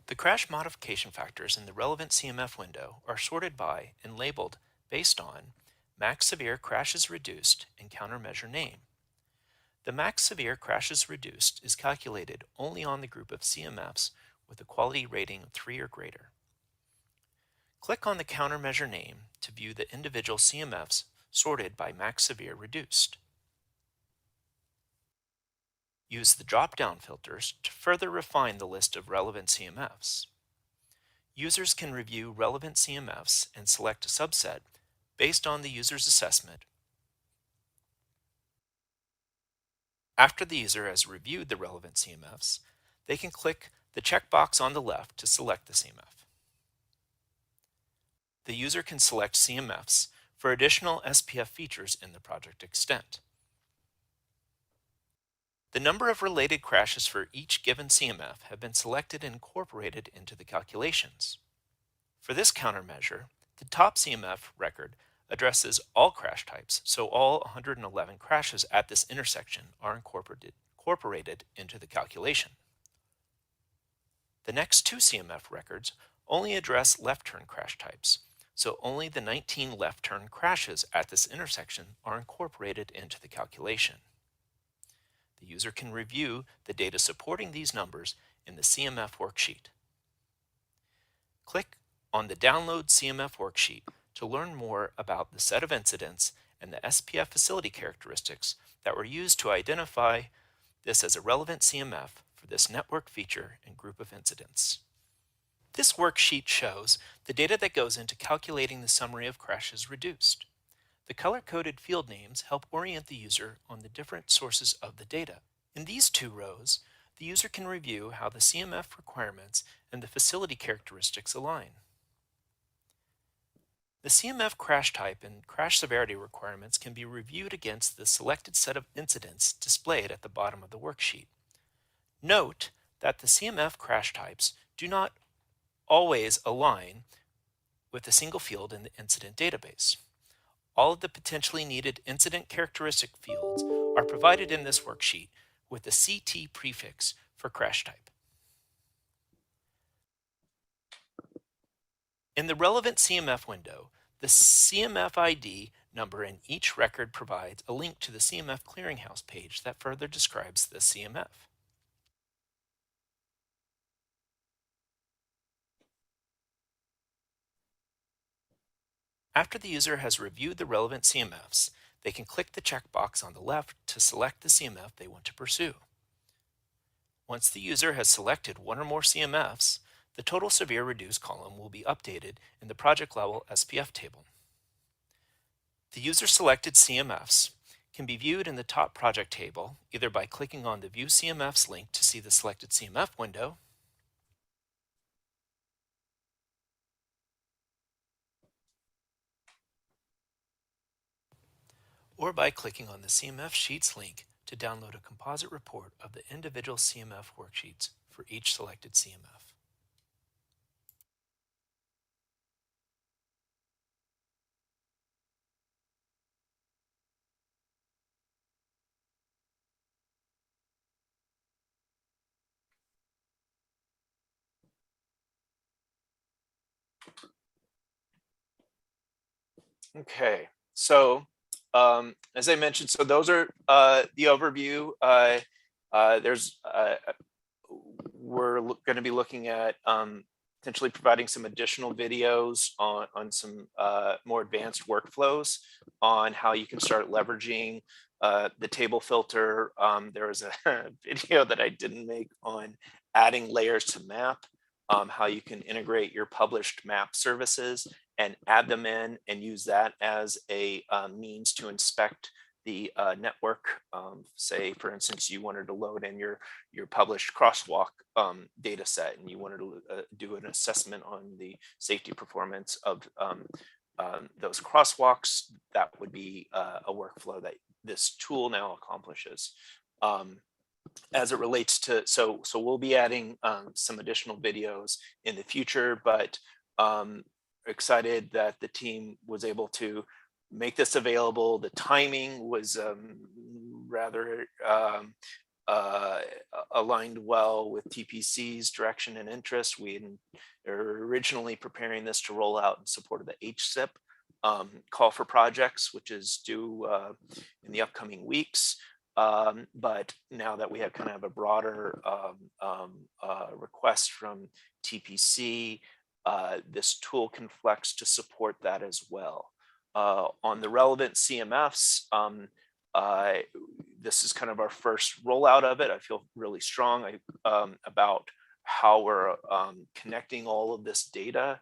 The crash modification factors in the relevant CMF window are sorted by and labeled based on max severe crashes reduced and countermeasure name. The max severe crashes reduced is calculated only on the group of CMFs with a quality rating of 3 or greater. Click on the countermeasure name to view the individual CMFs sorted by max severe reduced. Use the drop-down filters to further refine the list of relevant CMFs. Users can review relevant CMFs and select a subset based on the user's assessment. After the user has reviewed the relevant CMFs, they can click the checkbox on the left to select the CMF. The user can select CMFs for additional SPF features in the project extent. The number of related crashes for each given CMF have been selected and incorporated into the calculations. For this countermeasure, the top CMF record addresses all crash types, so all 111 crashes at this intersection are incorporated into the calculation. The next two CMF records only address left turn crash types, so only the 19 left turn crashes at this intersection are incorporated into the calculation. The user can review the data supporting these numbers in the CMF worksheet. Click on the Download CMF worksheet to learn more about the set of incidents and the SPF facility characteristics that were used to identify this as a relevant CMF for this network feature and group of incidents. This worksheet shows the data that goes into calculating the summary of crashes reduced. The color-coded field names help orient the user on the different sources of the data. In these two rows, the user can review how the CMF requirements and the facility characteristics align. The CMF crash type and crash severity requirements can be reviewed against the selected set of incidents displayed at the bottom of the worksheet. Note that the CMF crash types do not always align with a single field in the incident database. All of the potentially needed incident characteristic fields are provided in this worksheet with the CT prefix for crash type. In the relevant CMF window, the CMF ID number in each record provides a link to the CMF clearinghouse page that further describes the CMF. After the user has reviewed the relevant CMFs, they can click the checkbox on the left to select the CMF they want to pursue. Once the user has selected one or more CMFs, the total severe reduced column will be updated in the project level SPF table. The user selected CMFs can be viewed in the top project table either by clicking on the View CMFs link to see the selected CMF window, or by clicking on the CMF Sheets link to download a composite report of the individual CMF worksheets for each selected CMF. Okay, so as I mentioned, so those are the overview. We're going to be looking at potentially providing some additional videos on some more advanced workflows on how you can start leveraging the table filter. There was a video that I didn't make on adding layers to map, how you can integrate your published map services and add them in and use that as a means to inspect the network. Say, for instance, you wanted to load in your published crosswalk data set and you wanted to do an assessment on the safety performance of those crosswalks. That would be a workflow that this tool now accomplishes. As it relates to, so we'll be adding some additional videos in the future, but excited that the team was able to make this available. The timing was rather aligned well with TPC's direction and interest. We were originally preparing this to roll out in support of the HSIP call for projects, which is due in the upcoming weeks. But now that we have kind of a broader request from TPC, this tool can flex to support that as well. On the relevant CMFs, this is kind of our first rollout of it. I feel really strong about how we're connecting all of this data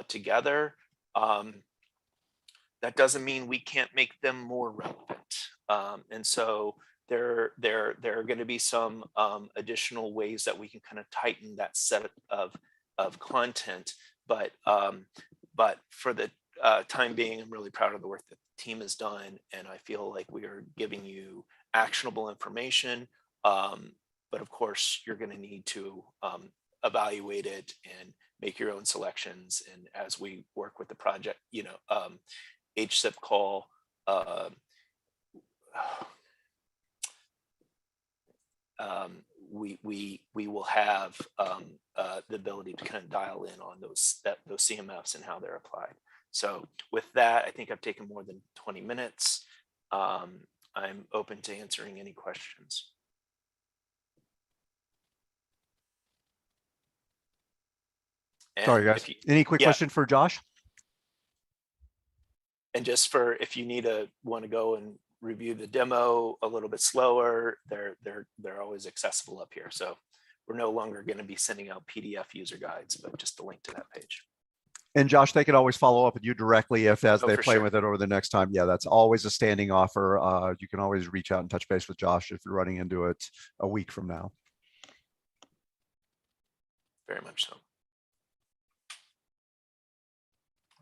together. That doesn't mean we can't make them more relevant. And so there are going to be some additional ways that we can kind of tighten that set of content. But for the time being, I'm really proud of the work that the team has done, and I feel like we are giving you actionable information. But of course, you're going to need to evaluate it and make your own selections. And as we work with the project, HSIP call, we will have the ability to kind of dial in on those CMFs and how they're applied. So with that, I think I've taken more than 20 minutes. I'm open to answering any questions. And Sorry, guys. Any quick question for Josh? And just for if you want to go and review the demo a little bit slower, they're always accessible up here. So we're no longer going to be sending out PDF user guides, but just a link to that page. And Josh, they can always follow up with you directly as they play sure. with it over the next time. Yeah, that's always a standing offer. You can always reach out and touch base with Josh if you're running into it a week from now. Very much so.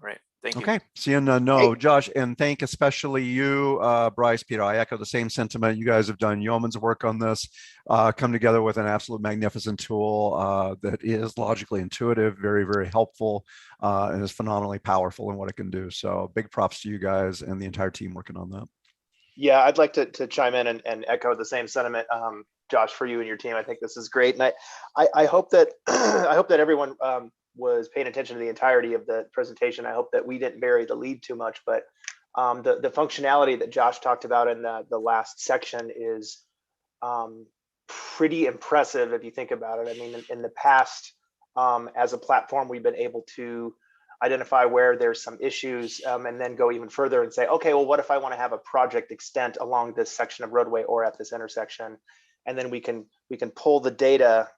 All right. Thank you. Okay, seeing no, Josh, and thank especially you, Bryce, Peter. I echo the same sentiment. You guys have done yeoman's work on this, come together with an absolute magnificent tool that is logically intuitive, very, very helpful, and is phenomenally powerful in what it can do. So big props to you guys and the entire team working on that. Yeah, I'd like to chime in and echo the same sentiment, Josh, for you and your team. I think this is great, and I hope that I hope that everyone was paying attention to the entirety of the presentation. I hope that we didn't bury the lead too much, but the functionality that Josh talked about in the last section is pretty impressive if you think about it. I mean, in the past, as a platform, we've been able to identify where there's some issues and then go even further and say, okay, well, what if I want to have a project extent along this section of roadway or at this intersection? And then we can pull the data,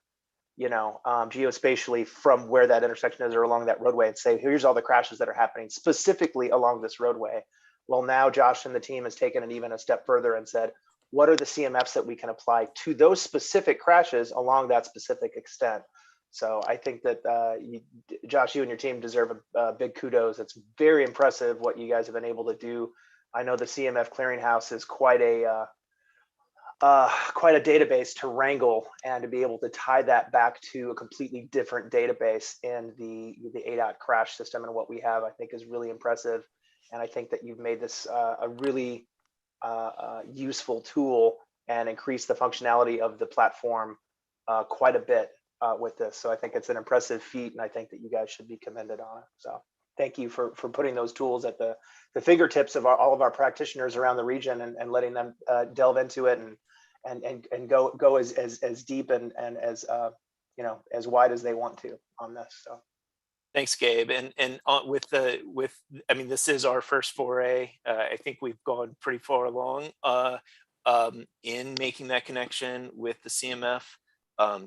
geospatially from where that intersection is or along that roadway and say, here's all the crashes that are happening specifically along this roadway. Well, now Josh and the team has taken it even a step further and said, what are the CMFs that we can apply to those specific crashes along that specific extent? So I think that Josh, you and your team deserve a big kudos. It's very impressive what you guys have been able to do. I know the CMF clearinghouse is quite a database to wrangle, and to be able to tie that back to a completely different database in the ADOT crash system and what we have, I think is really impressive. And I think that you've made this a really useful tool and increased the functionality of the platform quite a bit with this. So I think it's an impressive feat, and I think that you guys should be commended on it. So thank you for putting those tools at the fingertips of all of our practitioners around the region, and letting them delve into it and go as deep and as as wide as they want to on this. So Thanks, Gabe. And I mean, this is our first foray. I think we've gone pretty far along in making that connection with the CMF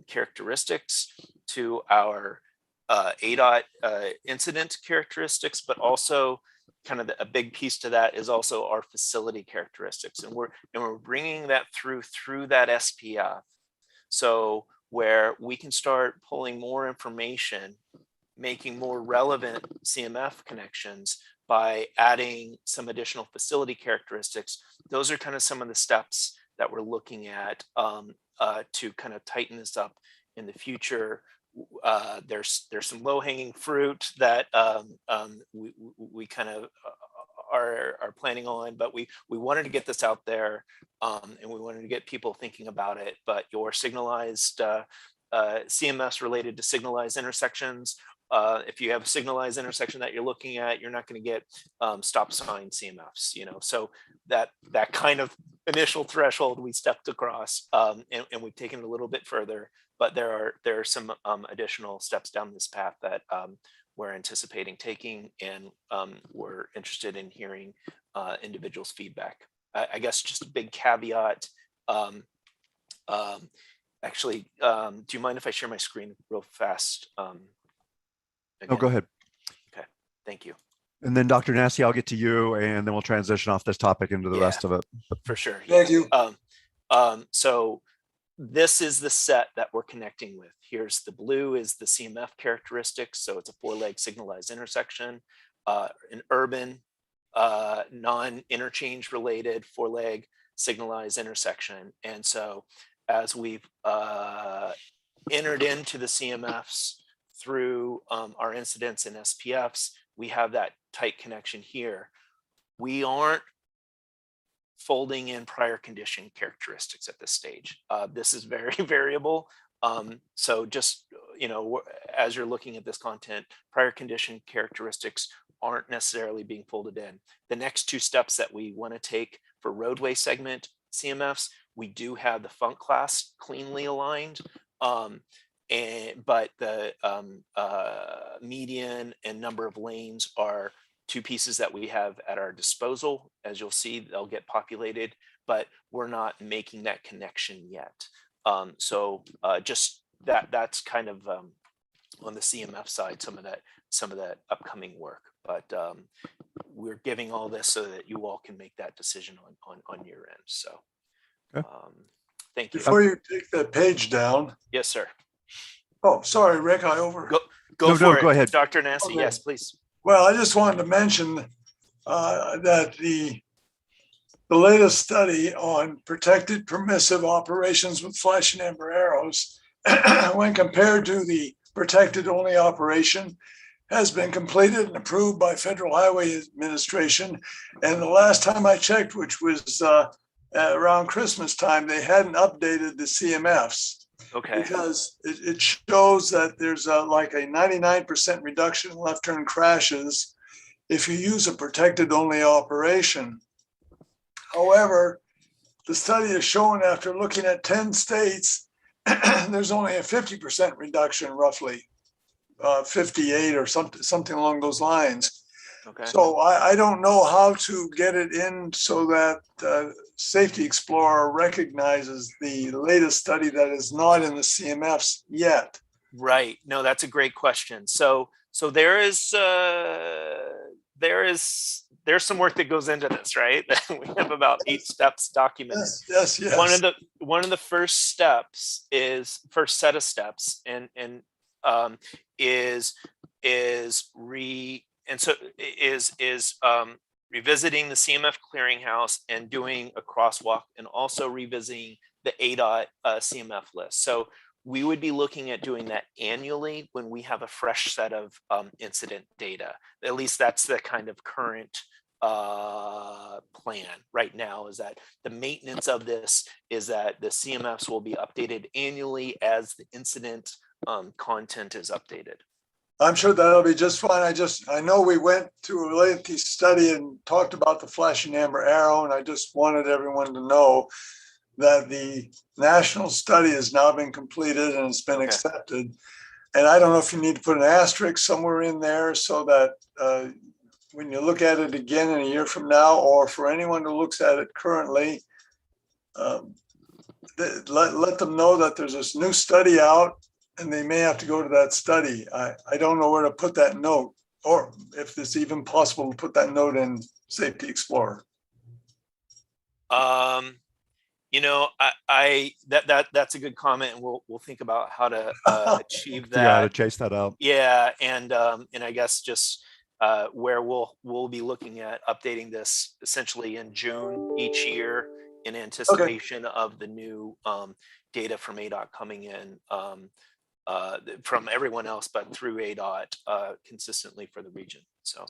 characteristics to our ADOT incident characteristics, but also kind of a big piece to that is also our facility characteristics, and we're bringing that through that SPF, so where we can start pulling more information, making more relevant CMF connections by adding some additional facility characteristics. Those are kind of some of the steps that we're looking at to kind of tighten this up in the future. There's some low-hanging fruit that we kind of are planning on, but we wanted to get this out there, and we wanted to get people thinking about it. But your signalized CMS related to signalized intersections, if you have a signalized intersection that you're looking at, you're not going to get stop sign CMFs, so that kind of initial threshold we stepped across, and we've taken it a little bit further, but there are some additional steps down this path that we're anticipating taking, and we're interested in hearing individuals' feedback. I guess just a big caveat. Actually, do you mind if I share my screen real fast? Oh, go ahead. Okay, thank you. And then Dr. Nasty, I'll get to you, and then we'll transition off this topic into the rest of it. For sure. Thank you. So this is the set that we're connecting with. Here's the blue is the CMF characteristics. So it's a 4-leg signalized intersection, an urban, non-interchange related 4-leg signalized intersection. And so as we've entered into the CMFs through our incidents and SPFs, we have that tight connection here. We aren't folding in prior condition characteristics at this stage. This is very variable. So just, as you're looking at this content, prior condition characteristics aren't necessarily being folded in. The next two steps that we want to take for roadway segment CMFs, we do have the func class cleanly aligned, but the median and number of lanes are two pieces that we have at our disposal. As you'll see, they'll get populated, but we're not making that connection yet. So just that's kind of on the CMF side, some of that upcoming work. But we're giving all this so that you all can make that decision on your end. So thank you. Before you take that page down. Yes, sir. Oh, sorry, Rick, Go for it. Go ahead. Dr. Nasty, Okay. yes, please. Well, I just wanted to mention that the latest study on protected permissive operations with flash and amber arrows, when compared to the protected only operation, has been completed and approved by Federal Highway Administration. And the last time I checked, which was around Christmas time, they hadn't updated the CMFs. Okay. Because it shows that there's like a 99% reduction in left turn crashes if you use a protected only operation. However, the study has shown after looking at 10 states, there's only a 50% reduction, roughly 58 or something along those lines. Okay. So I don't know how to get it in so that Safety Explorer recognizes the latest study that is not in the CMFs yet. Right. No, that's a great question. So there's some work that goes into this, right? We have about 8 steps documented. Yes. One of the first steps is set of steps and revisiting the CMF clearinghouse and doing a crosswalk, and also revisiting the ADOT CMF list. So we would be looking at doing that annually when we have a fresh set of incident data. At least that's the kind of current plan right now, is that the maintenance of this is that the CMFs will be updated annually as the incident content is updated. I'm sure that'll be just fine. I know we went to a lengthy study and talked about the flashing amber arrow, and I just wanted everyone to know that the national study has now been completed and it's been Okay. accepted. And I don't know if you need to put an asterisk somewhere in there so that when you look at it again in a year from now, or for anyone who looks at it currently, let them know that there's this new study out and they may have to go to that study. I don't know where to put that note, or if it's even possible to put that note in Safety Explorer. You know, that's a good comment, and we'll think about how to achieve Figure out how to that. chase that out. Yeah, and I guess just where we'll be looking at updating this essentially in June each year in anticipation of the new data from ADOT coming in from everyone else, but through ADOT consistently for the region. So,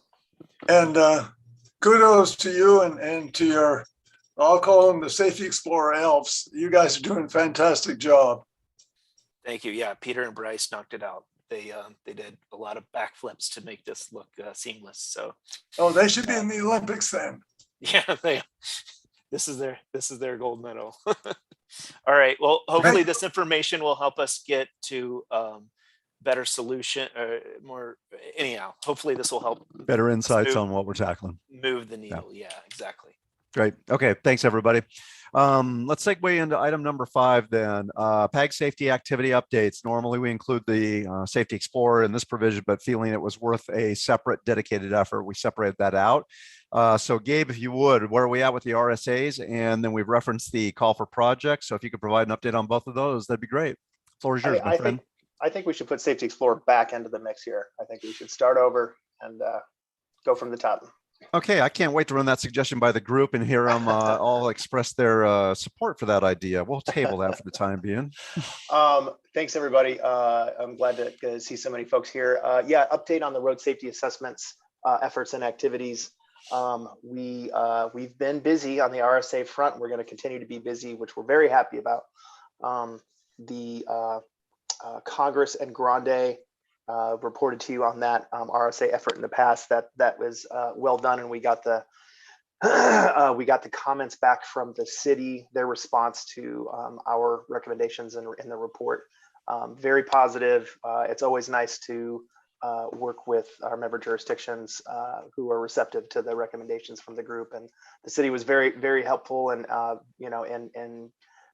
and kudos to you and to your, I'll call them the Safety Explorer elves. You guys are doing a fantastic job. thank you. Yeah, Peter and Bryce knocked it out. They did a lot of backflips to make this look seamless. So, Oh, they should be in the Olympics then. yeah, this is their gold medal. All right. Well, hopefully this information will help us get to better solution or more. Anyhow, hopefully this will help Better insights on what we're tackling. move the needle. Yeah, exactly. Great. Okay. Thanks, everybody. Let's segue into item number 5 then. PAG safety activity updates. Normally we include the Safety Explorer in this provision, but feeling it was worth a separate dedicated effort, we separated that out. So Gabe, if you would, where are we at with the RSAs? And then we've referenced the call for projects. So if you could provide an update on both of those, that'd be great. Floor is yours, my friend. I think we should put Safety Explorer back into the mix here. I think we should start over and go from the top. Okay, I can't wait to run that suggestion by the group and hear them all express their support for that idea. We'll table that for the time being. Thanks, everybody. I'm glad to see so many folks here. Yeah, update on the road safety assessments, efforts and activities. We've been busy on the RSA front. We're going to continue to be busy, which we're very happy about. Congress and Grande reported to you on that RSA effort in the past. That was well done, and we got the comments back from the city, their response to our recommendations in the report. Very positive. It's always nice to work with our member jurisdictions who are receptive to the recommendations from the group, and the city was very, very helpful and in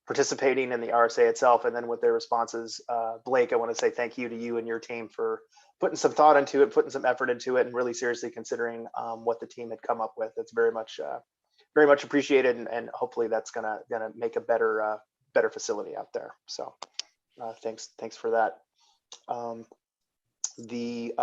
participating in the RSA itself, and then with their responses. Blake, I want to say thank you to you and your team for putting some thought into it, putting some effort into it, and really seriously considering what the team had come up with. It's very much appreciated, and hopefully that's gonna make a better facility out there. So thanks for that. The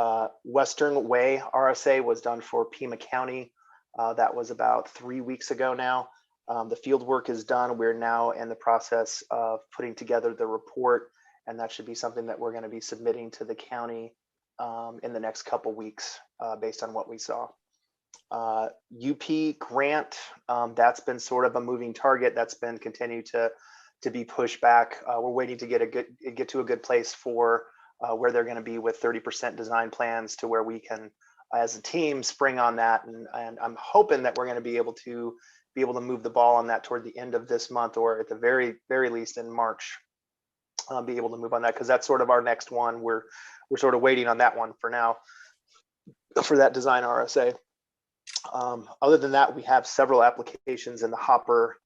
Western Way RSA was done for Pima County. That was about 3 weeks ago now. The field work is done. We're now in the process of putting together the report, and that should be something that we're going to be submitting to the county in the next couple weeks based on what we saw. UP grant, that's been sort of a moving target. That's been continued to be pushed back. We're waiting to get to a good place for where they're going to be with 30% design plans to where we can, as a team, spring on that. And I'm hoping that we're going to be able to move the ball on that toward the end of this month, or at the very, very least in March, be able to move on that, because that's sort of our next one. We're sort of waiting on that one for now, for that design RSA. Other than that, we have several applications in the hopper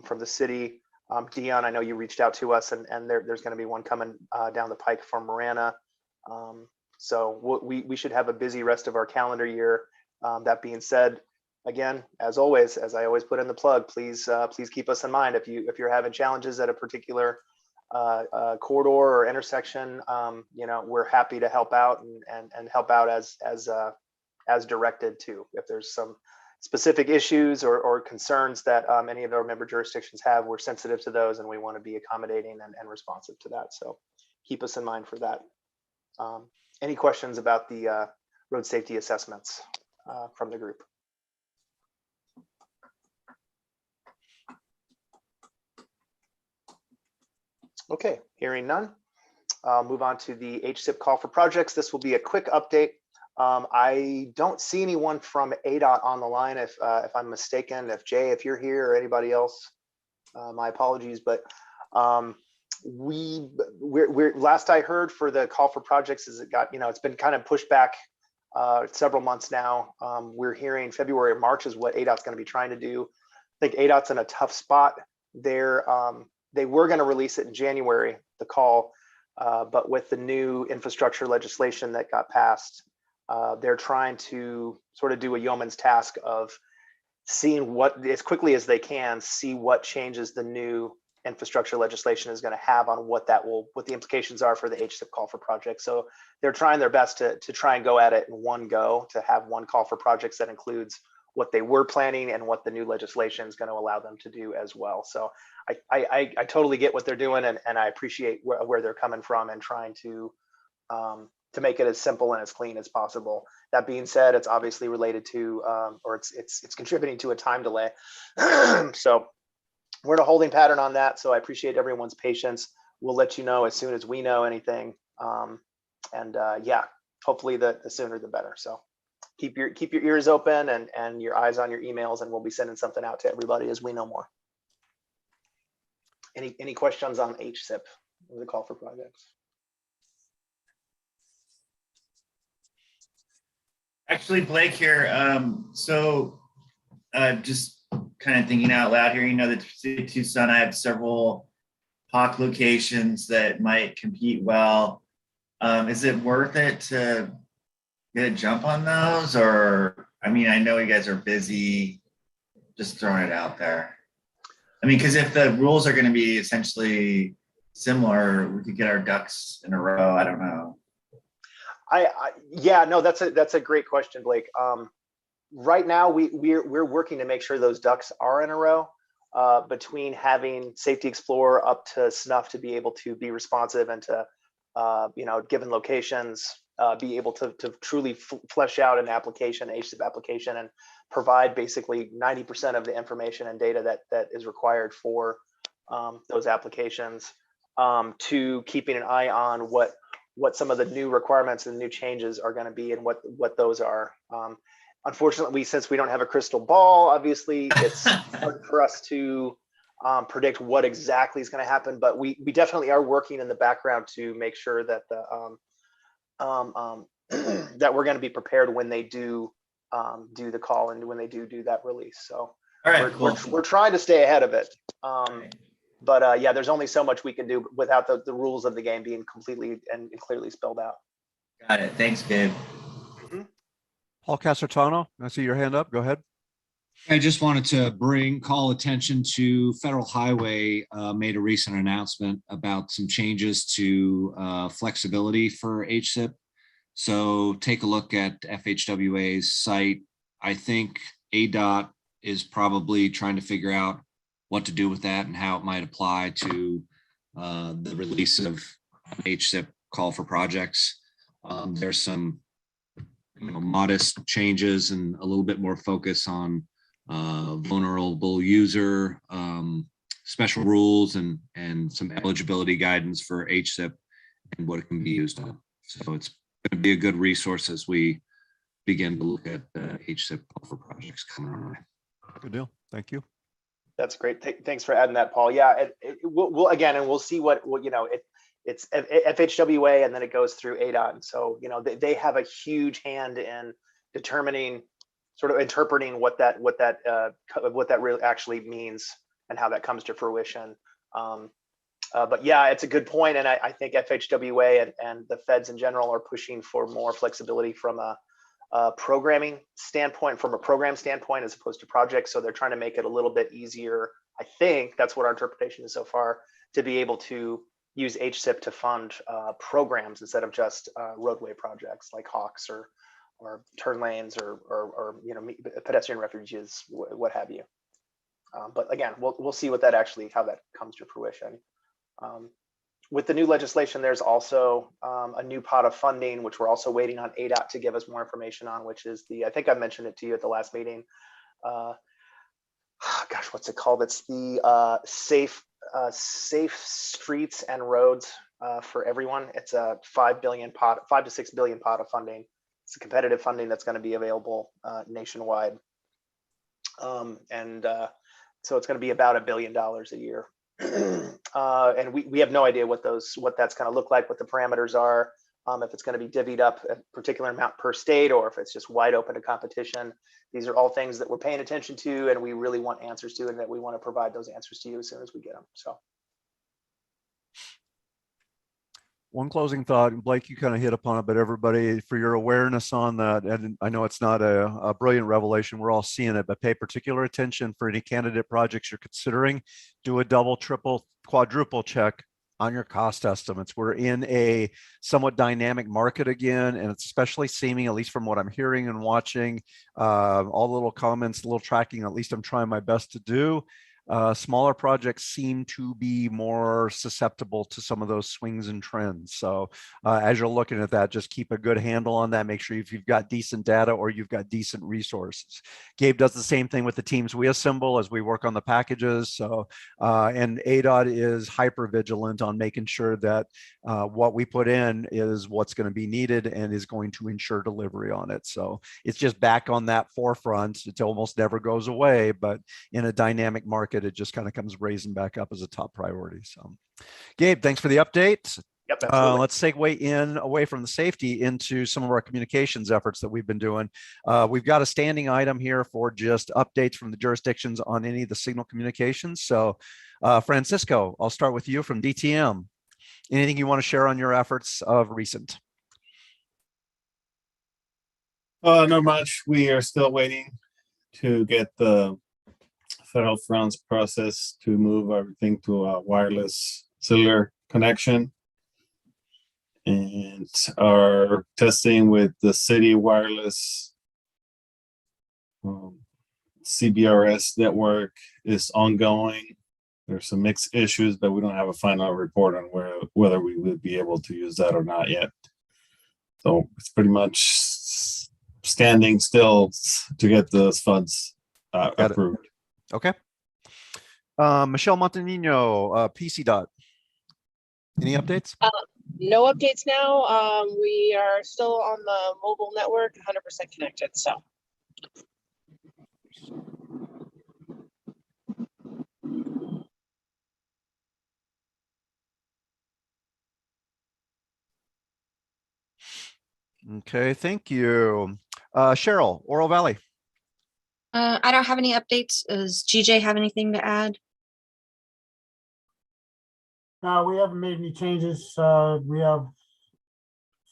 from the city. Dion, I know you reached out to us, and there's going to be one coming down the pike from Marana. So we should have a busy rest of our calendar year. That being said, again, as always, as I always put in the plug, please keep us in mind if you're having challenges at a particular corridor or intersection. We're happy to help out and help out as directed too. If there's some specific issues or concerns that any of our member jurisdictions have, we're sensitive to those, and we want to be accommodating and responsive to that. So keep us in mind for that. Any questions about the road safety assessments from the group? Okay, hearing none. move on to the HSIP call for projects. This will be a quick update. I don't see anyone from ADOT on the line. If I'm mistaken, if Jay, you're here, or anybody else, my apologies. But we're last I heard for the call for projects is it's been kind of pushed back several months now. We're hearing February or March is what ADOT's going to be trying to do. I think ADOT's in a tough spot. They were going to release it in January, the call, but with the new infrastructure legislation that got passed, they're trying to sort of do a yeoman's task of seeing what, as quickly as they can, see what changes the new infrastructure legislation is going to have on what the implications are for the HSIP call for projects. So they're trying their best to try and go at it in one go, to have one call for projects that includes what they were planning and what the new legislation is going to allow them to do as well. So I totally get what they're doing, and I appreciate where they're coming from and trying to make it as simple and as clean as possible. That being said, it's obviously related to, or it's contributing to a time delay. So we're in a holding pattern on that. So I appreciate everyone's patience. We'll let you know as soon as we know anything. Yeah, hopefully the sooner the better. So keep your ears open and your eyes on your emails, and we'll be sending something out to everybody as we know more. Any questions on HSIP, the call for projects? Actually, Blake here. Just kind of thinking out loud here, the city of Tucson, I have several POC locations that might compete well. Is it worth it to get a jump on those? Or, I know you guys are busy, just throwing it out there. Because if the rules are going to be essentially similar, we could get our ducks in a row. I don't know. Yeah, no, that's a great question, Blake. Right now, we're working to make sure those ducks are in a row, between having Safety Explorer up to snuff to be able to be responsive and to, given locations, be able to truly flesh out an application, HSIP application, and provide basically 90% of the information and data that is required for those applications, to keeping an eye on what some of the new requirements and new changes are going to be and what those are. Unfortunately, since we don't have a crystal ball, obviously it's hard for us to predict what exactly is going to happen, but we definitely are working in the background to make sure that that we're going to be prepared when they do the call and when they do that release. So all right, we're trying to stay ahead of it. But yeah, there's only so much we can do without the rules of the game being completely and clearly spelled out. Got it. Thanks, Gabe. Paul Casertano, I see your hand up. Go ahead. I just wanted to call attention to Federal Highway made a recent announcement about some changes to flexibility for HSIP. So take a look at FHWA's site. I think ADOT is probably trying to figure out what to do with that and how it might apply to the release of HSIP call for projects. There's some modest changes and a little bit more focus on vulnerable user, special rules, and some eligibility guidance for HSIP and what it can be used on. So it's going to be a good resource as we begin to look at HSIP for projects coming our way. Good deal. Thank you. That's great. Thanks for adding that, Paul. Yeah, we'll again, and we'll see what it's FHWA, and then it goes through ADOT. And so, they have a huge hand in determining, sort of interpreting what that really actually means and how that comes to fruition. But yeah, it's a good point. And I think FHWA and the feds in general are pushing for more flexibility from a programming standpoint, from a program standpoint, as opposed to projects. So they're trying to make it a little bit easier. I think that's what our interpretation is so far, to be able to use HSIP to fund programs instead of just roadway projects like Hawks or turn lanes or pedestrian refuges, what have you. But again, we'll see how that comes to fruition. With the new legislation, there's also a new pot of funding, which we're also waiting on ADOT to give us more information on, which is I think I mentioned it to you at the last meeting. Gosh, what's it called? It's the Safe Streets and Roads for everyone. It's a 5 to 6 billion pot of funding. It's a competitive funding that's going to be available nationwide. So it's going to be about $1 billion a year. And we have no idea what that's going to look like, what the parameters are, if it's going to be divvied up a particular amount per state, or if it's just wide open to competition. These are all things that we're paying attention to, and we really want answers to, and that we want to provide those answers to you as soon as we get them. So. One closing thought, and Blake, you kind of hit upon it, but everybody, for your awareness on that, and I know it's not a brilliant revelation, we're all seeing it, but pay particular attention for any candidate projects you're considering. Do a double, triple, quadruple check on your cost estimates. We're in a somewhat dynamic market again, and it's especially seeming, at least from what I'm hearing and watching, all the little comments, a little tracking, at least I'm trying my best to do. Smaller projects seem to be more susceptible to some of those swings and trends. So as you're looking at that, just keep a good handle on that. Make sure if you've got decent data or you've got decent resources. Gabe does the same thing with the teams we assemble as we work on the packages. So and ADOT is hyper vigilant on making sure that what we put in is what's going to be needed and is going to ensure delivery on it. So it's just back on that forefront. It almost never goes away, but in a dynamic market, it just kind of comes raising back up as a top priority. So Gabe, thanks for the update. Yep, absolutely. Let's segue away from the safety into some of our communications efforts that we've been doing. We've got a standing item here for just updates from the jurisdictions on any of the signal communications. So Francisco, I'll start with you from DTM. Anything you want to share on your efforts of recent? Not much. We are still waiting to get the federal funds process to move everything to a wireless cellular connection, and our testing with the city wireless CBRS network is ongoing. There's some mixed issues, but we don't have a final report on whether we would be able to use that or not yet. So it's pretty much standing still to get those funds approved. Okay. Michelle Montanino, PC.dot. Any updates? No updates now. We are still on the mobile network, 100% connected. So. Okay, thank you. Cheryl, Oro Valley. I don't have any updates. Does GJ have anything to add? We haven't made any changes. We have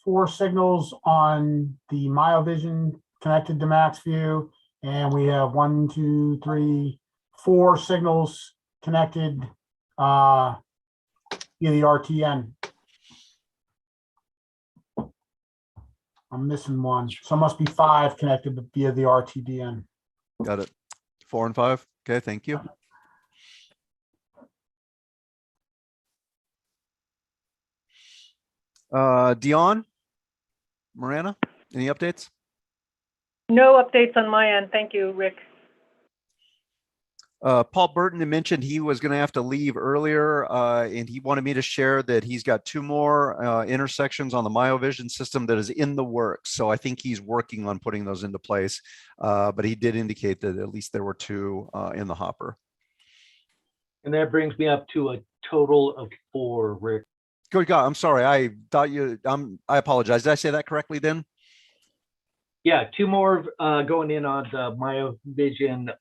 4 signals on the MyoVision connected to MaxView, and we have 1, 2, 3, 4 signals connected via the RTN. I'm missing one, so it must be 5 connected via the RTDN. Got it. 4 and 5. Okay, thank you. Dion, Marana, any updates? No updates on my end. Thank you, Rick. Paul Burton mentioned he was going to have to leave earlier, and he wanted me to share that he's got 2 more intersections on the MyoVision system that is in the works. So I think he's working on putting those into place, but he did indicate that at least there were 2 in the hopper. And that brings me up to a total of 4, Rick. Good God, I'm sorry. I thought I apologize. Did I say that correctly then? Yeah, 2 more going in on the MyoVision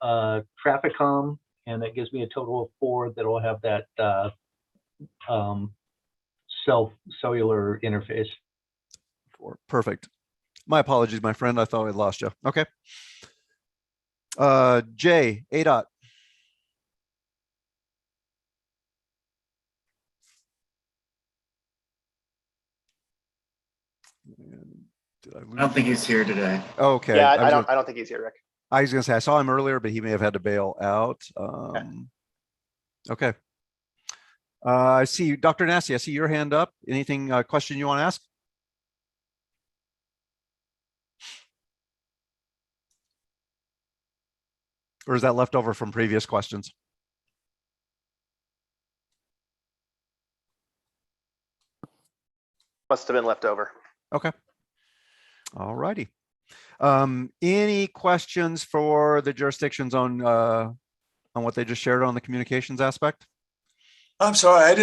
Trafficom, and that gives me a total of 4 that will have that cellular interface. 4, perfect. My apologies, my friend. I thought I lost you. Okay. Jay, ADOT. I don't think he's here today. Okay. Yeah, I don't think he's here, Rick. I was going to say I saw him earlier, but he may have had to bail out. Okay. I see you, Dr. Nasty. I see your hand up. Anything question you want to ask? Or is that left over from previous questions? Must have been left over. Okay. All righty. Any questions for the jurisdictions on what they just shared on the communications aspect? I'm sorry, I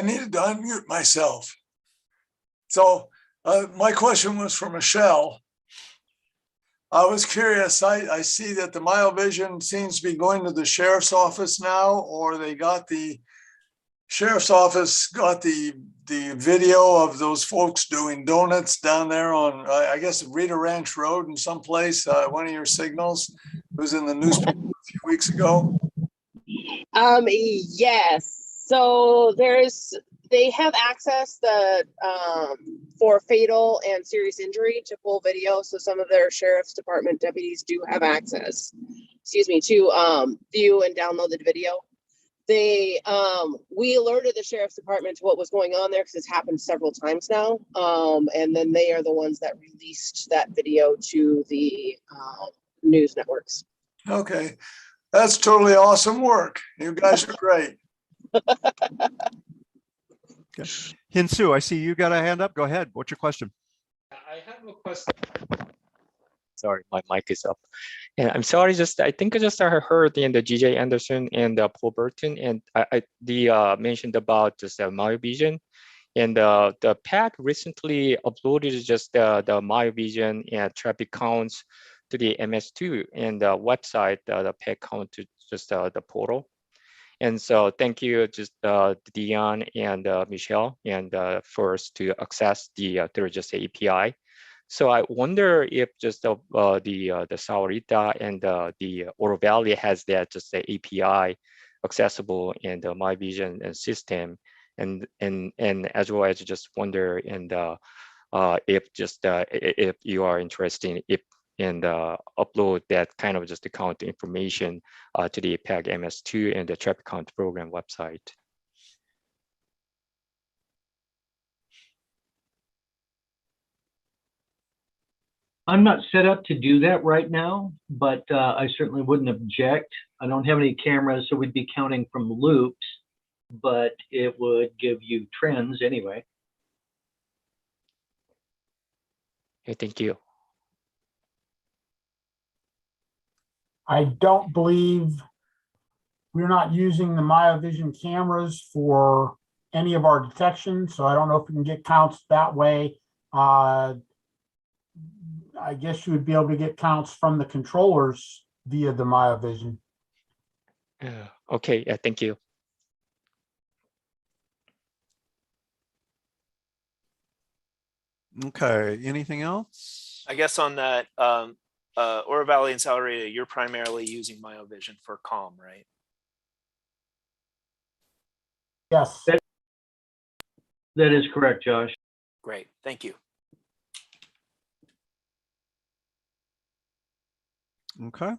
needed to unmute myself. So my question was for Michelle. I was curious, I see that the MyoVision seems to be going to the sheriff's office now, or they got the sheriff's office got the video of those folks doing donuts down there on, I guess, Rita Ranch Road in some place. One of your signals was in the newspaper a few weeks ago. Yes. So they have access for fatal and serious injury to pull video. So some of their sheriff's department deputies do have access, to view and download the video. We alerted the sheriff's department to what was going on there because it's happened several times now. And then they are the ones that released that video to the news networks. Okay. That's totally awesome work. You guys are great. Okay. Hinsu, I see you got a hand up. Go ahead. What's your question? I have a question. Sorry, my mic is up. And I'm sorry, I think I heard in the GJ Anderson and Paul Burton, and they mentioned about just MyoVision. And the PAC recently uploaded just the MyoVision and traffic counts to the MS2 and the website, the PAC count to just the portal. And so thank you, just Dion and Michelle, and first to access the just API. So I wonder if just the Saurita and the Oro Valley has that just the API accessible in the MyoVision system, and as well as just wonder if you are interested in upload that kind of just account information to the PAG MS2 and the traffic count program website. I'm not set up to do that right now, but I certainly wouldn't object. I don't have any cameras, so we'd be counting from loops, but it would give you trends anyway. Okay, thank you. I don't believe we're not using the MyoVision cameras for any of our detection, so I don't know if we can get counts that way. I guess you would be able to get counts from the controllers via the MyoVision. Okay, yeah, thank you. Okay, anything else? I guess on that, Oro Valley and Saurita, you're primarily using MyoVision for comm, right? Yes. That is correct, Josh. Great, thank you. Okay.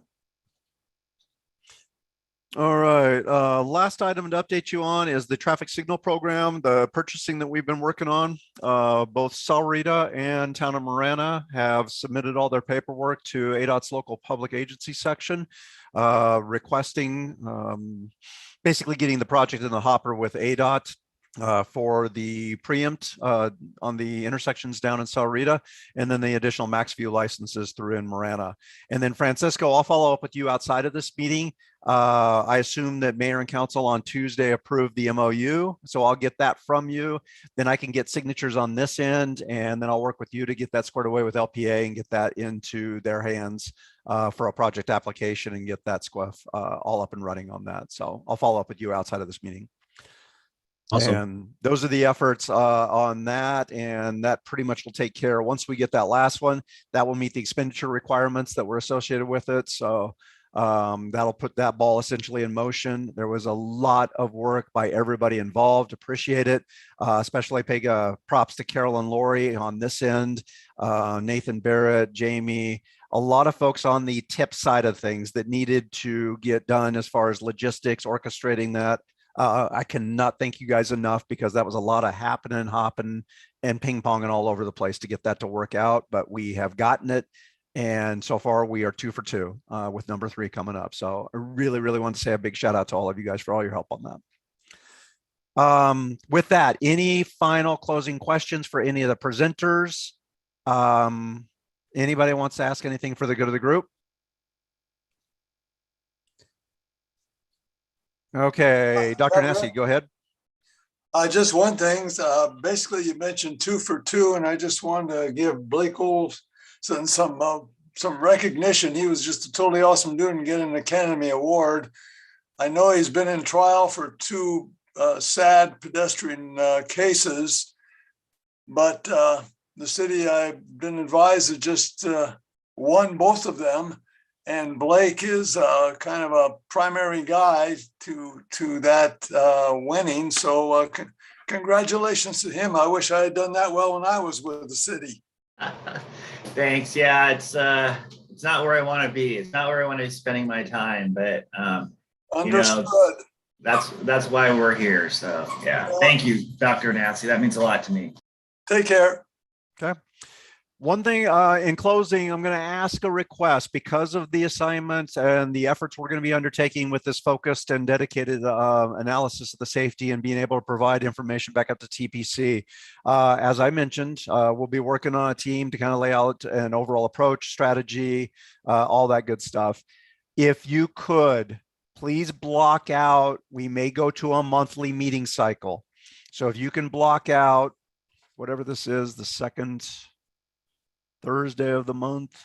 All right. Last item to update you on is the traffic signal program, the purchasing that we've been working on. Both Saurita and Town of Marana have submitted all their paperwork to ADOT's local public agency section, requesting basically getting the project in the hopper with ADOT for the preempt on the intersections down in Saurita, and then the additional max view licenses through in Marana. And then Francisco, I'll follow up with you outside of this meeting. I assume that Mayor and Council on Tuesday approved the MOU, so I'll get that from you. Then I can get signatures on this end, and then I'll work with you to get that squared away with LPA and get that into their hands for a project application and get that squiff all up and running on that. So I'll follow up with you outside of this meeting. Awesome. And those are the efforts on that, and that pretty much will take care. Once we get that last one, that will meet the expenditure requirements that were associated with it. So that'll put that ball essentially in motion. There was a lot of work by everybody involved. Appreciate it. Especially pay props to Carol and Lori on this end, Nathan Barrett, Jamie, a lot of folks on the tip side of things that needed to get done as far as logistics, orchestrating that. I cannot thank you guys enough, because that was a lot of happening, hopping, and ping ponging all over the place to get that to work out. But we have gotten it, and so far we are 2 for 2 with number 3 coming up. So I really, really want to say a big shout out to all of you guys for all your help on that. With that, any final closing questions for any of the presenters? Anybody wants to ask anything for the good of the group? Okay, Dr. Nessie, go ahead. Just one thing, basically you mentioned 2 for 2, and I just wanted to give Blake Olson some recognition. He was just a totally awesome dude and get an Academy Award. I know he's been in trial for 2 sad pedestrian cases, but the city, I've been advised, has just won both of them. And Blake is kind of a primary guy to that winning. So congratulations to him. I wish I had done that well when I was with the city. Thanks. Yeah, it's not where I want to be. It's not where I want to be spending my time, but understood. That's why we're here. So yeah, thank you, Dr. Nassi. That means a lot to me. Take care. Okay. One thing in closing, I'm going to ask a request because of the assignments and the efforts we're going to be undertaking with this focused and dedicated analysis of the safety and being able to provide information back up to TPC. As I mentioned, we'll be working on a team to kind of lay out an overall approach, strategy, all that good stuff. If you could, please block out, we may go to a monthly meeting cycle. So if you can block out whatever this is, the second Thursday of the month.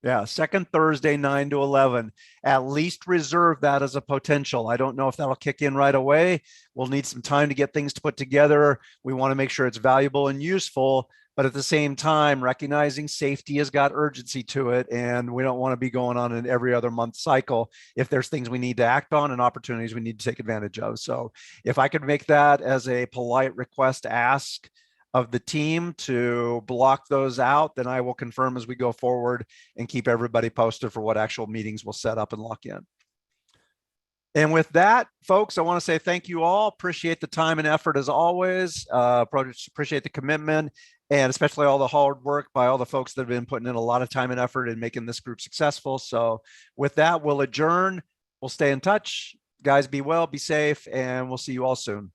Yeah, second Thursday, 9 to 11. At least reserve that as a potential. I don't know if that'll kick in right away. We'll need some time to get things to put together. We want to make sure it's valuable and useful, but at the same time, recognizing safety has got urgency to it, and we don't want to be going on an every other month cycle if there's things we need to act on and opportunities we need to take advantage of. So if I could make that as a polite request ask of the team to block those out, then I will confirm as we go forward and keep everybody posted for what actual meetings we'll set up and lock in. And with that, folks, I want to say thank you all. Appreciate the time and effort as always. Appreciate the commitment and especially all the hard work by all the folks that have been putting in a lot of time and effort in making this group successful. So with that, we'll adjourn. We'll stay in touch. Guys, be well, be safe, and we'll see you all soon.